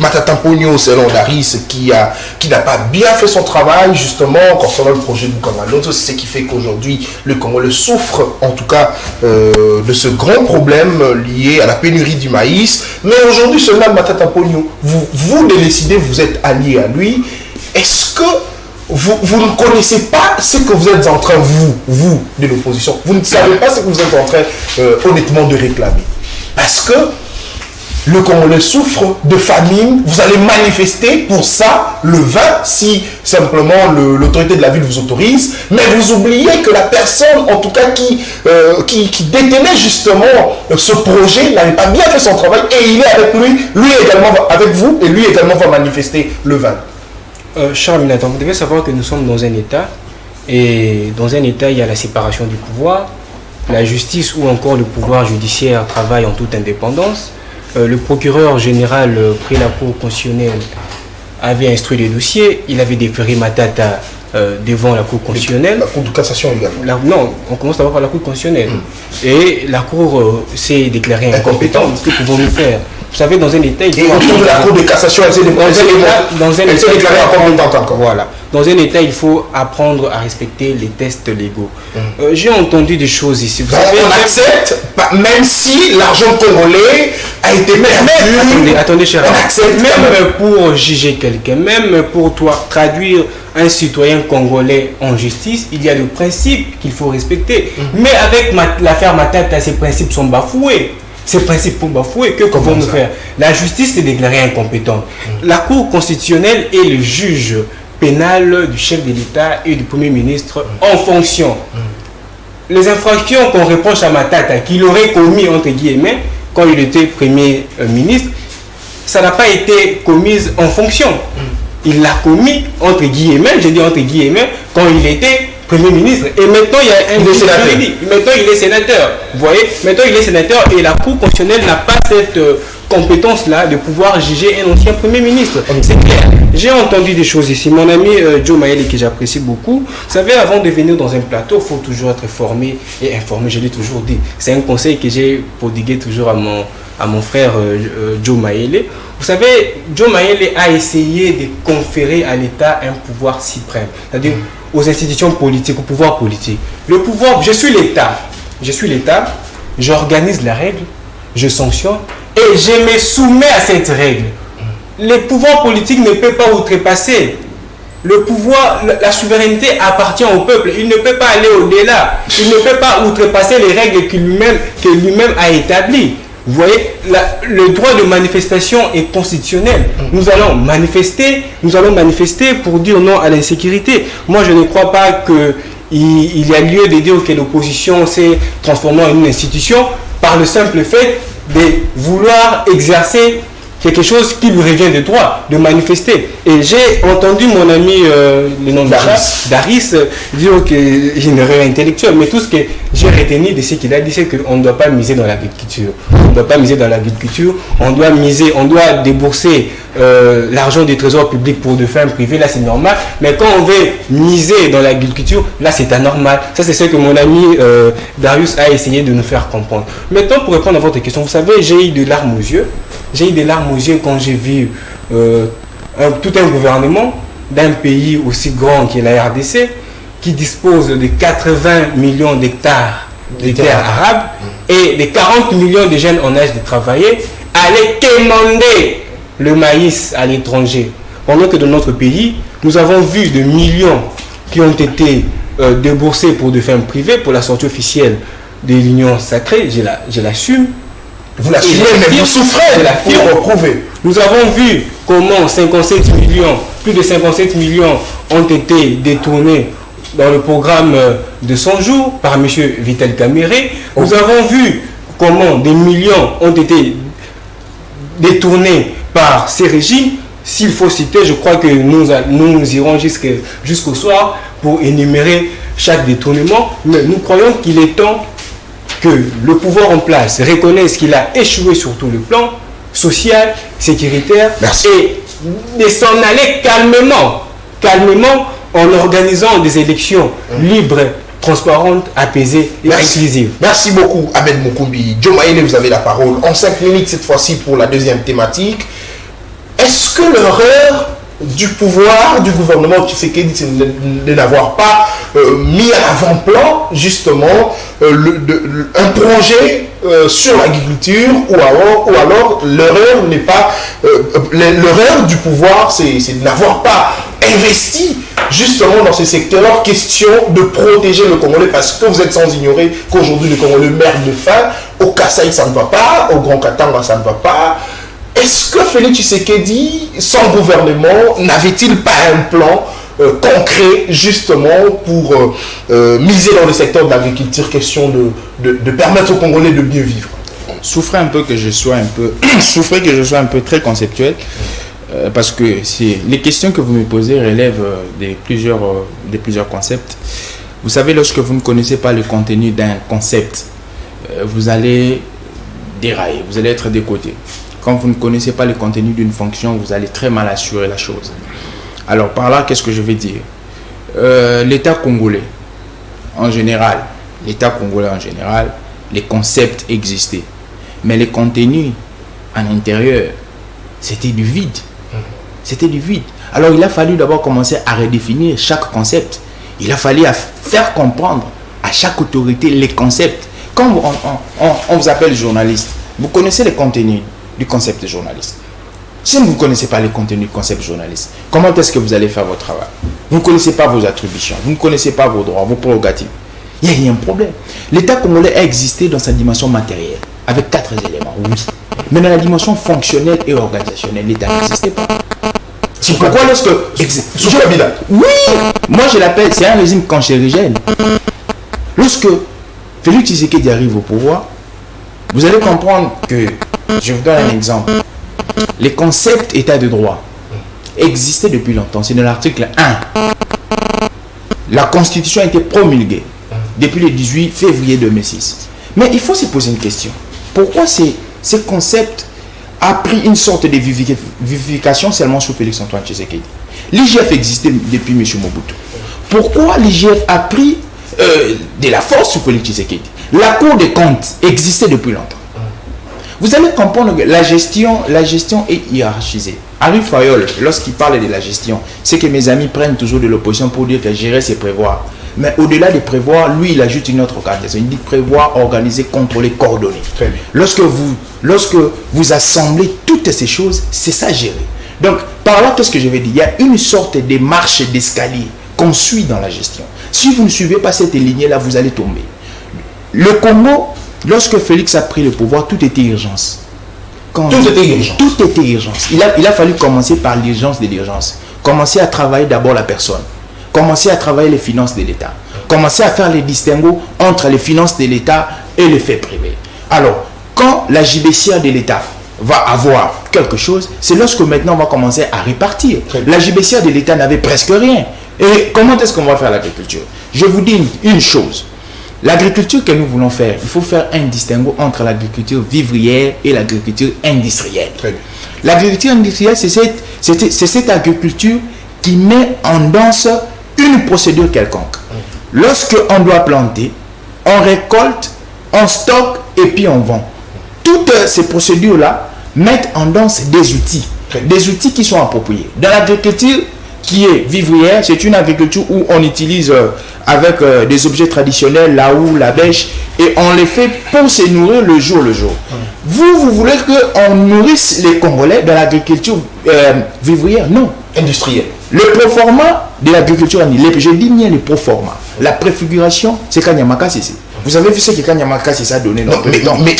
Speaker 1: Matata Pogno, selon Daris, qui n'a pas bien fait son travail, justement, concernant le projet de Boukangalonzo. C'est ce qui fait qu'aujourd'hui, le Congolais souffre, en tout cas, de ce grand problème lié à la pénurie du maïs. Mais aujourd'hui, seulement Matata Pogno, vous décidez, vous êtes allié à lui. Est-ce que vous ne connaissez pas ce que vous êtes en train, vous, de l'opposition, vous ne savez pas ce que vous êtes en train, honnêtement, de réclamer? Parce que le Congolais souffre de famine, vous allez manifester pour ça le 20 si simplement l'autorité de la ville vous autorise, mais vous oubliez que la personne en tout cas qui détenait justement ce projet n'avait pas bien fait son travail et il est avec lui également avec vous et lui également va manifester le 20.
Speaker 4: Charles Minaton, vous devez savoir que nous sommes dans un État et dans un État il y a la séparation du pouvoir, la justice ou encore le pouvoir judiciaire travaille en toute indépendance. Le procureur général près la Cour constitutionnelle avait instruit les dossiers, il avait déféré Matata devant la Cour constitutionnelle.
Speaker 1: La Cour de cassation également.
Speaker 4: Non, on commence d'abord par la Cour constitutionnelle. Et la Cour s'est déclarée incompétente. Que pouvons-nous faire? Vous savez, dans un État...
Speaker 1: Et autour de la Cour de cassation, elle s'est déclarée incompétente encore.
Speaker 4: Voilà. Dans un État, il faut apprendre à respecter les tests légaux. J'ai entendu des choses ici. Vous savez,
Speaker 1: on accepte, même si l'argent congolais a été perdu.
Speaker 4: Attendez, cher.
Speaker 1: On accepte
Speaker 4: même pour juger quelqu'un, même pour traduire un citoyen congolais en justice, il y a le principe qu'il faut respecter. Mais avec l'affaire Matata, ces principes sont bafoués. Ces principes sont bafoués. Que pouvons-nous faire? La justice s'est déclarée incompétente. La Cour constitutionnelle est le juge pénal du chef de l'État et du Premier ministre en fonction. Les infractions qu'on reproche à Matata, qu'il aurait commis entre guillemets quand il était Premier ministre, ça n'a pas été commise en fonction. Il l'a commis entre guillemets, j'ai dit entre guillemets, quand il était Premier ministre. Et maintenant, il y a un juridique. Maintenant, il est sénateur. Vous voyez, maintenant, il est sénateur et la Cour constitutionnelle n'a pas cette compétence-là de pouvoir juger un ancien Premier ministre. C'est clair. J'ai entendu des choses ici. Mon ami Joe Maëlle, que j'apprécie beaucoup, vous savez, avant de venir dans un plateau, il faut toujours être formé et informé. Je l'ai toujours dit. C'est un conseil que j'ai prodigué toujours à mon frère Joe Maëlle. Vous savez, Joe Maëlle a essayé de conférer à l'État un pouvoir suprême, c'est-à-dire aux institutions politiques, au pouvoir politique. Le pouvoir, je suis l'État, j'organise la règle, je sanctionne et je me soumets à cette règle. Le pouvoir politique ne peut pas outrepasser. Le pouvoir, la souveraineté appartient au peuple. Il ne peut pas aller au-delà. Il ne peut pas outrepasser les règles que lui-même a établies. Vous voyez, le droit de manifestation est constitutionnel. Nous allons manifester pour dire non à l'insécurité. Moi, je ne crois pas qu'il y a lieu de dire que l'opposition s'est transformée en une institution par le simple fait de vouloir exercer quelque chose qui lui revient de droit, de manifester. Et j'ai entendu mon ami, le nom de Daris, dire qu'il est une erreur intellectuelle. Mais tout ce que j'ai retenu de ce qu'il a dit, c'est qu'on ne doit pas miser dans l'agriculture. On ne doit pas miser dans l'agriculture. On doit débourser l'argent du trésor public pour des fins privées. Là, c'est normal. Mais quand on veut miser dans l'agriculture, là, c'est anormal. Ça, c'est ce que mon ami Darius a essayé de nous faire comprendre. Maintenant, pour répondre à votre question, vous savez, j'ai eu des larmes aux yeux. J'ai eu des larmes aux yeux quand j'ai vu tout un gouvernement d'un pays aussi grand que la RDC qui dispose de 80 millions d'hectares de terres arables et de 40 millions de jeunes en âge de travailler aller commander le maïs à l'étranger. Pendant que dans notre pays, nous avons vu des millions qui ont été déboursés pour des fins privées, pour la sortie officielle de l'Union sacrée, je l'assume.
Speaker 1: Vous l'assumez, mais vous souffrez pour prouver.
Speaker 4: Nous avons vu comment plus de 57 millions ont été détournés dans le programme de 100 jours par M. Vital Kamerhe. Nous avons vu comment des millions ont été détournés par ces régimes. S'il faut citer, je crois que nous irons jusqu'au soir pour énumérer chaque détournement. Mais nous croyons qu'il est temps que le pouvoir en place reconnaisse qu'il a échoué sur tout le plan social, sécuritaire.
Speaker 1: Merci.
Speaker 4: Et de s'en aller calmement en organisant des élections libres, transparentes, apaisées et inclusives.
Speaker 1: Merci beaucoup Ahmed Mukumbi. Joe Maëlle, vous avez la parole. En 5 minutes cette fois-ci pour la deuxième thématique. Est-ce que l'erreur du pouvoir, du gouvernement Tshisekedi, c'est de n'avoir pas mis à l'avant-plan justement un projet sur l'agriculture ou alors l'erreur n'est pas l'erreur du pouvoir, c'est de n'avoir pas investi justement dans ce secteur, question de protéger le Congolais, parce que vous êtes sans ignorer qu'aujourd'hui le Congolais meurt de faim. Au Kasaï ça ne va pas, au Grand Katanga ça ne va pas, est-ce que Félix Tshisekedi, son gouvernement, n'avait-il pas un plan concret justement pour miser dans le secteur de l'agriculture, question de permettre aux Congolais de mieux vivre?
Speaker 5: Souffrez que je sois un peu très conceptuel, parce que les questions que vous me posez relèvent de plusieurs concepts. Vous savez, lorsque vous ne connaissez pas le contenu d'un concept, vous allez dérailler, vous allez être de côté. Quand vous ne connaissez pas le contenu d'une fonction, vous allez très mal assurer la chose. Alors par là, qu'est-ce que je vais dire? L'État congolais en général, les concepts existaient. Mais les contenus en intérieur, c'était du vide. Alors il a fallu d'abord commencer à redéfinir chaque concept. Il a fallu faire comprendre à chaque autorité les concepts. Quand on vous appelle journaliste, vous connaissez les contenus du concept journaliste. Si vous ne connaissez pas les contenus du concept journaliste, comment est-ce que vous allez faire votre travail? Vous ne connaissez pas vos attributions, vous ne connaissez pas vos droits, vos prérogatives. Il y a un problème. L'État congolais a existé dans sa dimension matérielle, avec 4 éléments, oui. Mais dans la dimension fonctionnelle et organisationnelle, l'État n'existait pas. C'est pourquoi lorsque... Oui, moi je l'appelle, c'est un régime cancérigène. Lorsque Félix Tshisekedi arrive au pouvoir, vous allez comprendre que, je vous donne un exemple, les concepts état de droit existaient depuis longtemps. C'est dans l'article 1. La Constitution a été promulguée depuis le 18 février 2006. Mais il faut se poser une question. Pourquoi ces concepts a pris une sorte de vivification seulement sous Félix Antoine Tshisekedi? L'IGF existait depuis M. Mobutu. Pourquoi l'IGF a pris de la force sous Félix Tshisekedi? La Cour des comptes existait depuis longtemps. Vous allez comprendre que la gestion est hiérarchisée. Henri Fayol, lorsqu'il parle de la gestion, c'est que mes amis prennent toujours de l'opposition pour dire que gérer, c'est prévoir. Mais au-delà de prévoir, lui, il ajoute une autre organisation. Il dit prévoir, organiser, contrôler, coordonner. Lorsque vous assemblez toutes ces choses, c'est ça gérer. Donc, par là, qu'est-ce que je vais dire? Il y a une sorte de marche d'escalier qu'on suit dans la gestion. Si vous ne suivez pas cette lignée-là, vous allez tomber. Le Congo, lorsque Félix a pris le pouvoir, tout était urgence. Tout était urgence. Il a fallu commencer par l'urgence de l'urgence. Commencer à travailler d'abord la personne. Commencer à travailler les finances de l'État. Commencer à faire les distinguos entre les finances de l'État et le fait privé. Alors, quand la JBCA de l'État va avoir quelque chose, c'est lorsque maintenant on va commencer à répartir. La JBCA de l'État n'avait presque rien. Et comment est-ce qu'on va faire l'agriculture? Je vous dis une chose. L'agriculture que nous voulons faire, il faut faire un distinguo entre l'agriculture vivrière et l'agriculture industrielle. L'agriculture industrielle, c'est cette agriculture qui met en danse une procédure quelconque. Lorsque on doit planter, on récolte, on stocke et puis on vend. Toutes ces procédures-là mettent en danse des outils qui sont appropriés. Dans l'agriculture qui est vivrière, c'est une agriculture où on utilise avec des objets traditionnels, la houe, la bêche, et on les fait pour se nourrir le jour. Vous voulez qu'on nourrisse les Congolais dans l'agriculture vivrière? Non.
Speaker 1: Industrielle.
Speaker 5: Le proforma de l'agriculture, je dis bien le proforma. La préfiguration, c'est Kanyamaka Sissi. Vous avez vu ce que Kanyamaka Sissi a donné?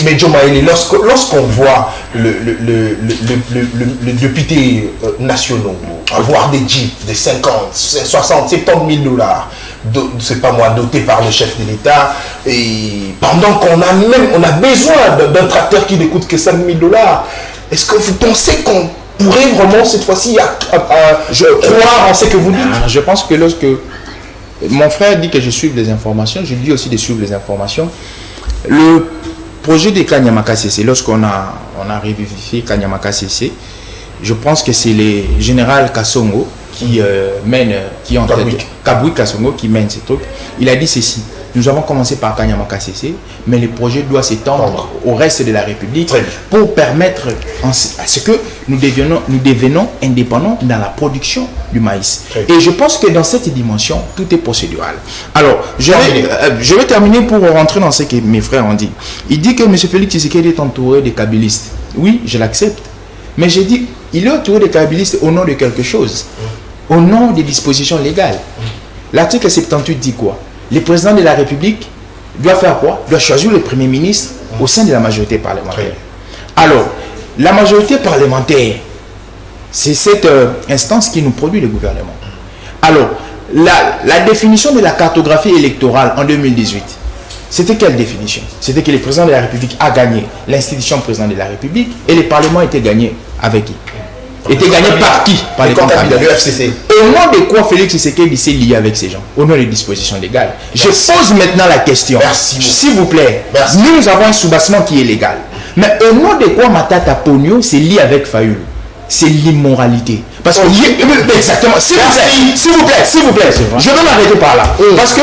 Speaker 1: Mais Joe Maëlé, lorsqu'on voit le député national avoir des jeeps de 50, 60, 70 000 dollars, c'est pas moi, doté par le chef de l'État, et pendant qu'on a besoin d'un tracteur qui ne coûte que 5 000 dollars, est-ce que vous pensez qu'on pourrait vraiment cette fois-ci croire en ce que vous dites?
Speaker 5: Je pense que lorsque mon frère dit que je suive les informations, je dis aussi de suivre les informations. Le projet de Kanyamaka CC, lorsqu'on a revivifié Kanyamaka CC, je pense que c'est le général Kassongo qui Kabui Kassongo qui mène ces trucs. Il a dit ceci: nous avons commencé par Kanyamaka CC, mais le projet doit s'étendre au reste de la République pour permettre à ce que nous devenons indépendants dans la production du maïs. Et je pense que dans cette dimension, tout est procédural. Alors, je vais terminer pour rentrer dans ce que mes frères ont dit. Il dit que M. Félix Tshisekedi est entouré de kabylistes. Oui, je l'accepte. Mais j'ai dit, il est entouré de kabylistes au nom de quelque chose. Au nom des dispositions légales. L'article 78 dit quoi? Le président de la République doit faire quoi? Doit choisir le Premier ministre au sein de la majorité parlementaire. Alors, la majorité parlementaire, c'est cette instance qui nous produit le gouvernement. Alors, la définition de la cartographie électorale en 2018, c'était quelle définition? C'était que le président de la République a gagné l'institution président de la République et le Parlement était gagné avec qui? Était gagné par qui? Par les candidats de l'UFCC. Et au nom de quoi Félix Tshisekedi s'est lié avec ces gens? Au nom des dispositions légales. Je pose maintenant la question. S'il vous plaît. Nous avons un soubassement qui est légal. Mais au nom de quoi Matata Ponyo s'est lié avec Fayulu? C'est l'immoralité. Parce que exactement. S'il vous plaît. Je vais m'arrêter par là. Parce que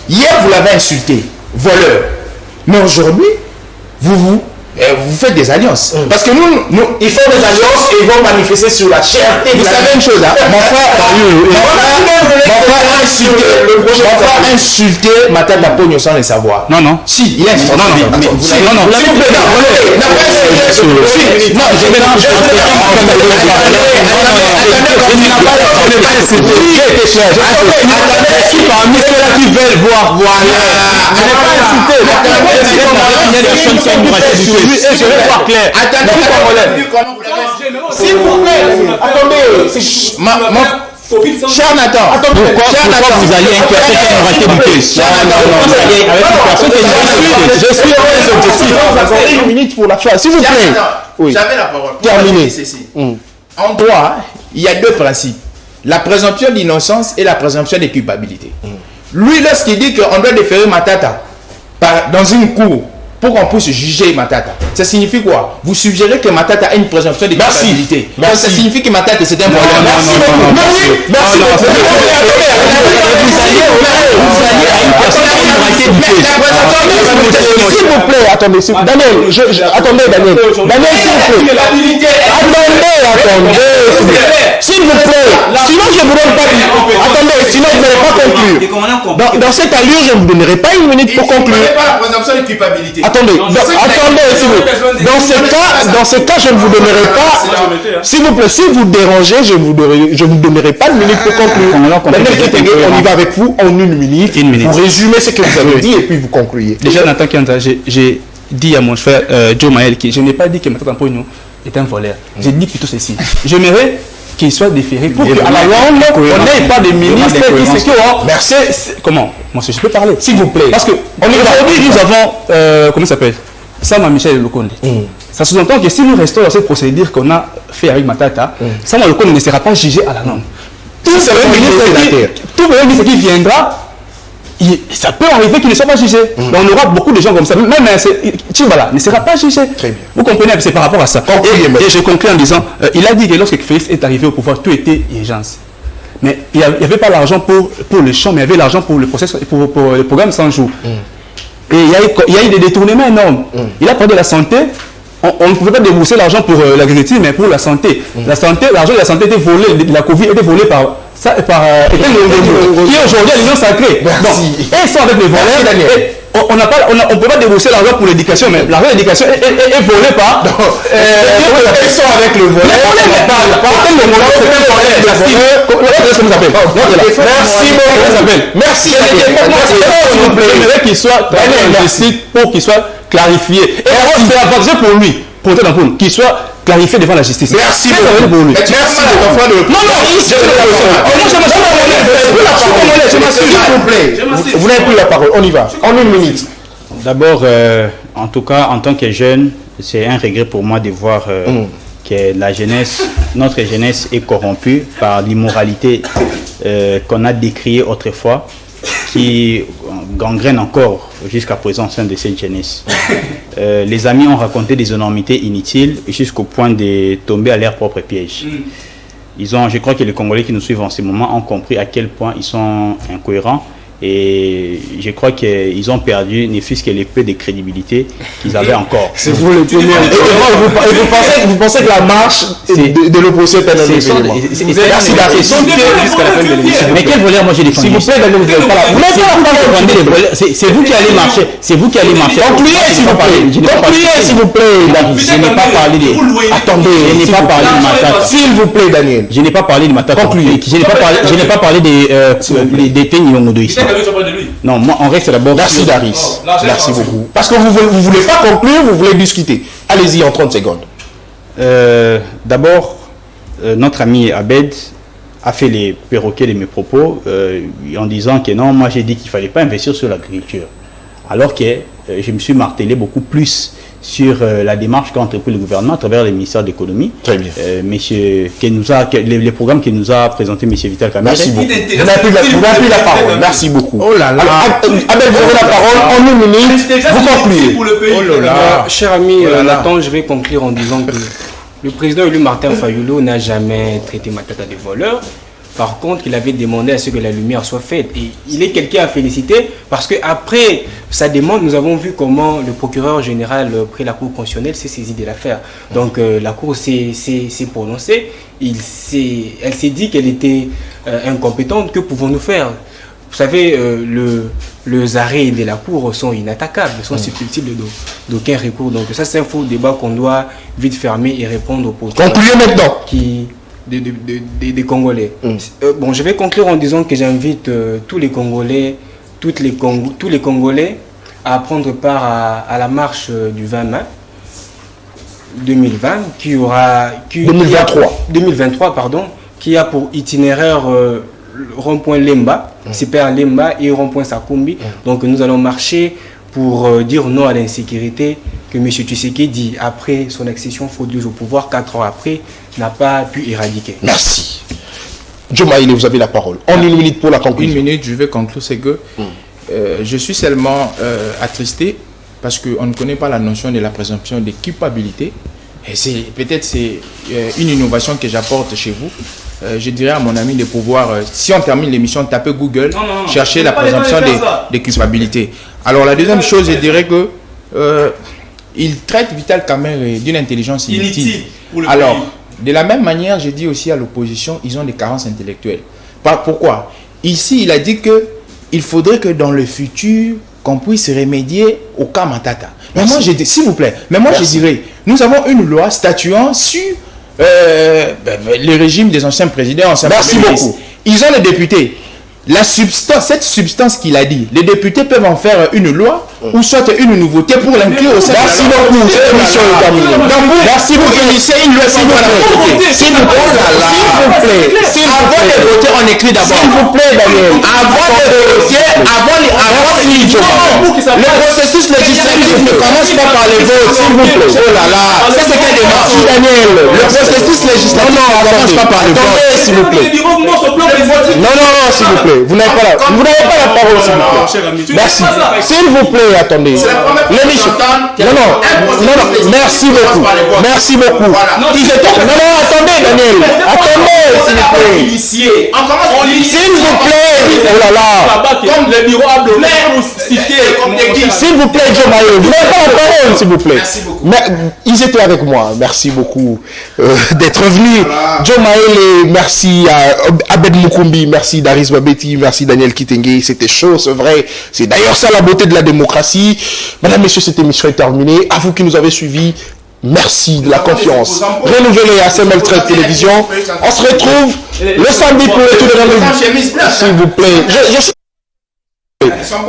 Speaker 5: hier vous l'avez insulté, voleur. Mais aujourd'hui, vous faites des alliances. Parce que nous, ils font des alliances et ils vont manifester sur la cherté. Vous savez une chose, hein? Mon frère a insulté Matata Ponyo sans le savoir.
Speaker 2: Non.
Speaker 5: Si, il a insulté.
Speaker 3: Parmi ceux-là qui veulent voir, je n'ai pas insulté. Je vais voir clair.
Speaker 5: S'il vous plaît, attendez. Cher Nathan, pourquoi vous allez inquiéter une moitié du case? Je suis très objectif.
Speaker 1: Une minute pour la fin, s'il vous plaît.
Speaker 5: J'avais la parole.
Speaker 1: Terminé.
Speaker 5: En droit, il y a deux principes. La présomption d'innocence et la présomption de culpabilité. Lui, lorsqu'il dit qu'on doit déférer Matata dans une cour pour qu'on puisse juger Matata, ça signifie quoi? Vous suggérez que Matata a une présomption de culpabilité. Donc ça signifie que Matata c'est un voleur. Merci beaucoup. Merci beaucoup. Vous alliez à une personne qui a été
Speaker 1: s'il vous plaît, attendez. Daniel, attendez, Daniel, s'il vous plaît. Attendez. S'il vous plaît. Sinon, je ne vous donne pas. Attendez, sinon, vous n'allez pas conclure. Dans cette allure, je ne vous donnerai pas une minute pour conclure. Attendez, s'il vous plaît. Dans ce cas, je ne vous donnerai pas. S'il vous plaît, si vous dérangez, je ne vous donnerai pas de minute pour conclure. On y va avec vous en une minute. Vous résumez ce que vous avez dit et puis vous concluez.
Speaker 2: Déjà, Nathan Kianza, j'ai dit à mon frère Joe Maël que je n'ai pas dit que Matata Ponyo est un voleur. J'ai dit plutôt ceci. J'aimerais qu'il soit déféré pour qu'à la longue, on n'ait pas de ministre qui se
Speaker 1: merci.
Speaker 2: Comment? Moi, je peux parler.
Speaker 1: S'il vous plaît.
Speaker 2: Parce que aujourd'hui, nous avons, comment ça s'appelle? Sama Michel Lokonde. Ça sous-entend que si nous restons dans cette procédure qu'on a fait avec Matata, Sama Lokonde ne sera pas jugé à la longue. Tout ministre qui viendra, ça peut arriver qu'il ne soit pas jugé. On aura beaucoup de gens comme ça. Même Tchibala ne sera pas jugé. Vous comprenez, c'est par rapport à ça. Et je conclue en disant, il a dit que lorsque Félix est arrivé au pouvoir, tout était urgence. Mais il n'y avait pas l'argent pour le champ, mais il y avait l'argent pour le process, pour le programme 100 jours. Et il y a eu des détournements énormes. Il a parlé de la santé. On ne pouvait pas débourser l'argent pour l'agriculture, mais pour la santé. L'argent de la santé était volé, de la Covid était volé par qui est aujourd'hui à l'Union sacrée. Donc, et ils sont avec les voleurs. On ne peut pas débourser l'argent pour l'éducation, mais l'argent de l'éducation est volé par.
Speaker 5: Ils sont avec le voleur.
Speaker 2: Merci. J'aimerais qu'il soit pour qu'il soit clarifié. Et c'est avantageux pour lui, qu'il soit clarifié devant la justice.
Speaker 5: Merci beaucoup. Merci de ton frère de
Speaker 1: Vous n'avez plus la parole. On y va. En une minute.
Speaker 3: D'abord, en tout cas, en tant que jeune, c'est un regret pour moi de voir que la jeunesse, notre jeunesse est corrompue par l'immoralité qu'on a décriée autrefois, qui gangrène encore jusqu'à présent au sein de cette jeunesse. Les amis ont raconté des énormités inutiles jusqu'au point de tomber à leur propre piège. Je crois que les Congolais qui nous suivent en ce moment ont compris à quel point ils sont incohérents. Et je crois qu'ils ont perdu ne fût-ce que les peu de crédibilité qu'ils avaient encore.
Speaker 1: C'est vous le premier. Vous pensez que la marche de l'opposition est un élément.
Speaker 3: Merci d'arrêter jusqu'à la fin de l'émission. Mais quel voleur moi j'ai défendu?
Speaker 1: S'il vous plaît, Daniel, vous n'êtes pas là.
Speaker 3: C'est vous qui allez marcher. C'est vous qui allez marcher.
Speaker 1: Concluez s'il vous plaît. Concluez s'il vous plaît.
Speaker 3: Je n'ai pas parlé de.
Speaker 1: Attendez.
Speaker 3: Je n'ai pas parlé de Matata.
Speaker 1: S'il vous plaît, Daniel.
Speaker 3: Je n'ai pas parlé de Matata.
Speaker 1: Concluez.
Speaker 3: Je n'ai pas parlé des Ténis Yongodo ici. Non, moi on reste d'abord.
Speaker 1: Merci Daris. Merci beaucoup. Parce que vous ne voulez pas conclure, vous voulez discuter. Allez-y en 30 secondes.
Speaker 3: D'abord, notre ami Abed a fait les perroquets de mes propos en disant que non, moi j'ai dit qu'il ne fallait pas investir sur l'agriculture. Alors que je me suis martelé beaucoup plus sur la démarche qu'a entrepris le gouvernement à travers le ministère de l'économie.
Speaker 1: Très bien.
Speaker 3: Les programmes que nous a présenté M. Vital Kamerhe.
Speaker 1: Merci beaucoup. Vous n'avez plus la parole. Merci beaucoup.
Speaker 5: Oh là là.
Speaker 1: Abel, vous avez la parole en 1 minute. Vous concluez.
Speaker 5: Oh là là.
Speaker 4: Cher ami
Speaker 5: Oh là là.
Speaker 4: Nathan, je vais conclure en disant que le président élu Martin Fayulu n'a jamais traité Matata de voleur. Par contre, il avait demandé à ce que la lumière soit faite. Et il est quelqu'un à féliciter parce qu'après sa demande, nous avons vu comment le procureur général près la Cour constitutionnelle s'est saisi de l'affaire. Donc la Cour s'est prononcée. Elle s'est dit qu'elle était incompétente. Que pouvons-nous faire? Vous savez, les arrêts de la Cour sont inattaquables, sont susceptibles d'aucun recours. Donc ça, c'est un faux débat qu'on doit vite fermer et répondre aux procureurs.
Speaker 1: Concluez maintenant.
Speaker 4: Des Congolais. Bon, je vais conclure en disant que j'invite tous les Congolais, tous les Congolais à prendre part à la marche du 20 mai 2020 2023 pardon, qui a pour itinéraire rond-point Lemba, Super Lemba et rond-point Sakumbi. Donc nous allons marcher pour dire non à l'insécurité que M. Tshisekedi, après son accession frauduleuse au pouvoir, 4 ans après, n'a pas pu éradiquer.
Speaker 1: Merci. Joe Maïlé, vous avez la parole. En 1 minute pour la conclusion.
Speaker 5: 1 minute, je vais conclure, c'est que je suis seulement attristé parce qu'on ne connaît pas la notion de la présomption de culpabilité. Et peut-être c'est une innovation que j'apporte chez vous. Je dirais à mon ami de pouvoir, si on termine l'émission, taper Google, chercher la présomption de culpabilité. Alors la deuxième chose, je dirais que il traite Vital Kamerhe d'une intelligence inutile. Alors, de la même manière, je dis aussi à l'opposition, ils ont des carences intellectuelles. Pourquoi? Ici, il a dit qu'il faudrait que dans le futur, qu'on puisse remédier au cas Matata. Mais moi, s'il vous plaît, mais moi je dirais, nous avons une loi statuant sur le régime des anciens présidents, anciens
Speaker 1: Merci beaucoup.
Speaker 5: Ils ont les députés. Cette substance qu'il a dit, les députés peuvent en faire une loi ou soit une nouveauté pour l'inclure au sein de la loi.
Speaker 1: Merci beaucoup. Cette émission est terminée.
Speaker 5: Merci pour initier une loi s'il vous plaît. S'il vous plaît. Avant de voter, on écrit d'abord.
Speaker 1: S'il vous plaît, Daniel.
Speaker 5: Avant de voter, le processus législatif ne commence pas par les votes. S'il vous plaît. Oh là là. Ça c'est quelle démarche, Daniel? Le processus législatif ne commence pas par les votes. S'il vous plaît.
Speaker 1: Non, s'il vous plaît. Vous n'avez pas la parole, s'il vous plaît. Merci. S'il vous plaît, attendez. L'émission. Non. Merci beaucoup. Merci beaucoup. Non, attendez, Daniel. Attendez, s'il vous plaît. S'il vous plaît. Oh là là.
Speaker 6: Comme le bureau a bloqué,
Speaker 1: s'il vous plaît, Joe Maïlé. Vous n'avez pas la parole, s'il vous plaît.
Speaker 5: Merci beaucoup.
Speaker 1: Ils étaient avec moi. Merci beaucoup d'être venus. Joe Maïlé, merci à Abed Mukumbi, merci Daris Babeti, merci Daniel Kitenge. C'était chaud, c'est vrai. C'est d'ailleurs ça la beauté de la démocratie. Mesdames, Messieurs, cette émission est terminée. À vous qui nous avez suivis, merci de la confiance renouvelée à CML Trade Télévision. On se retrouve le samedi pour le tour de la s'il vous plaît.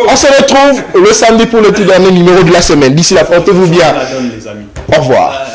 Speaker 1: On se retrouve le samedi pour le tout dernier numéro de la semaine. D'ici là, portez-vous bien. Au revoir.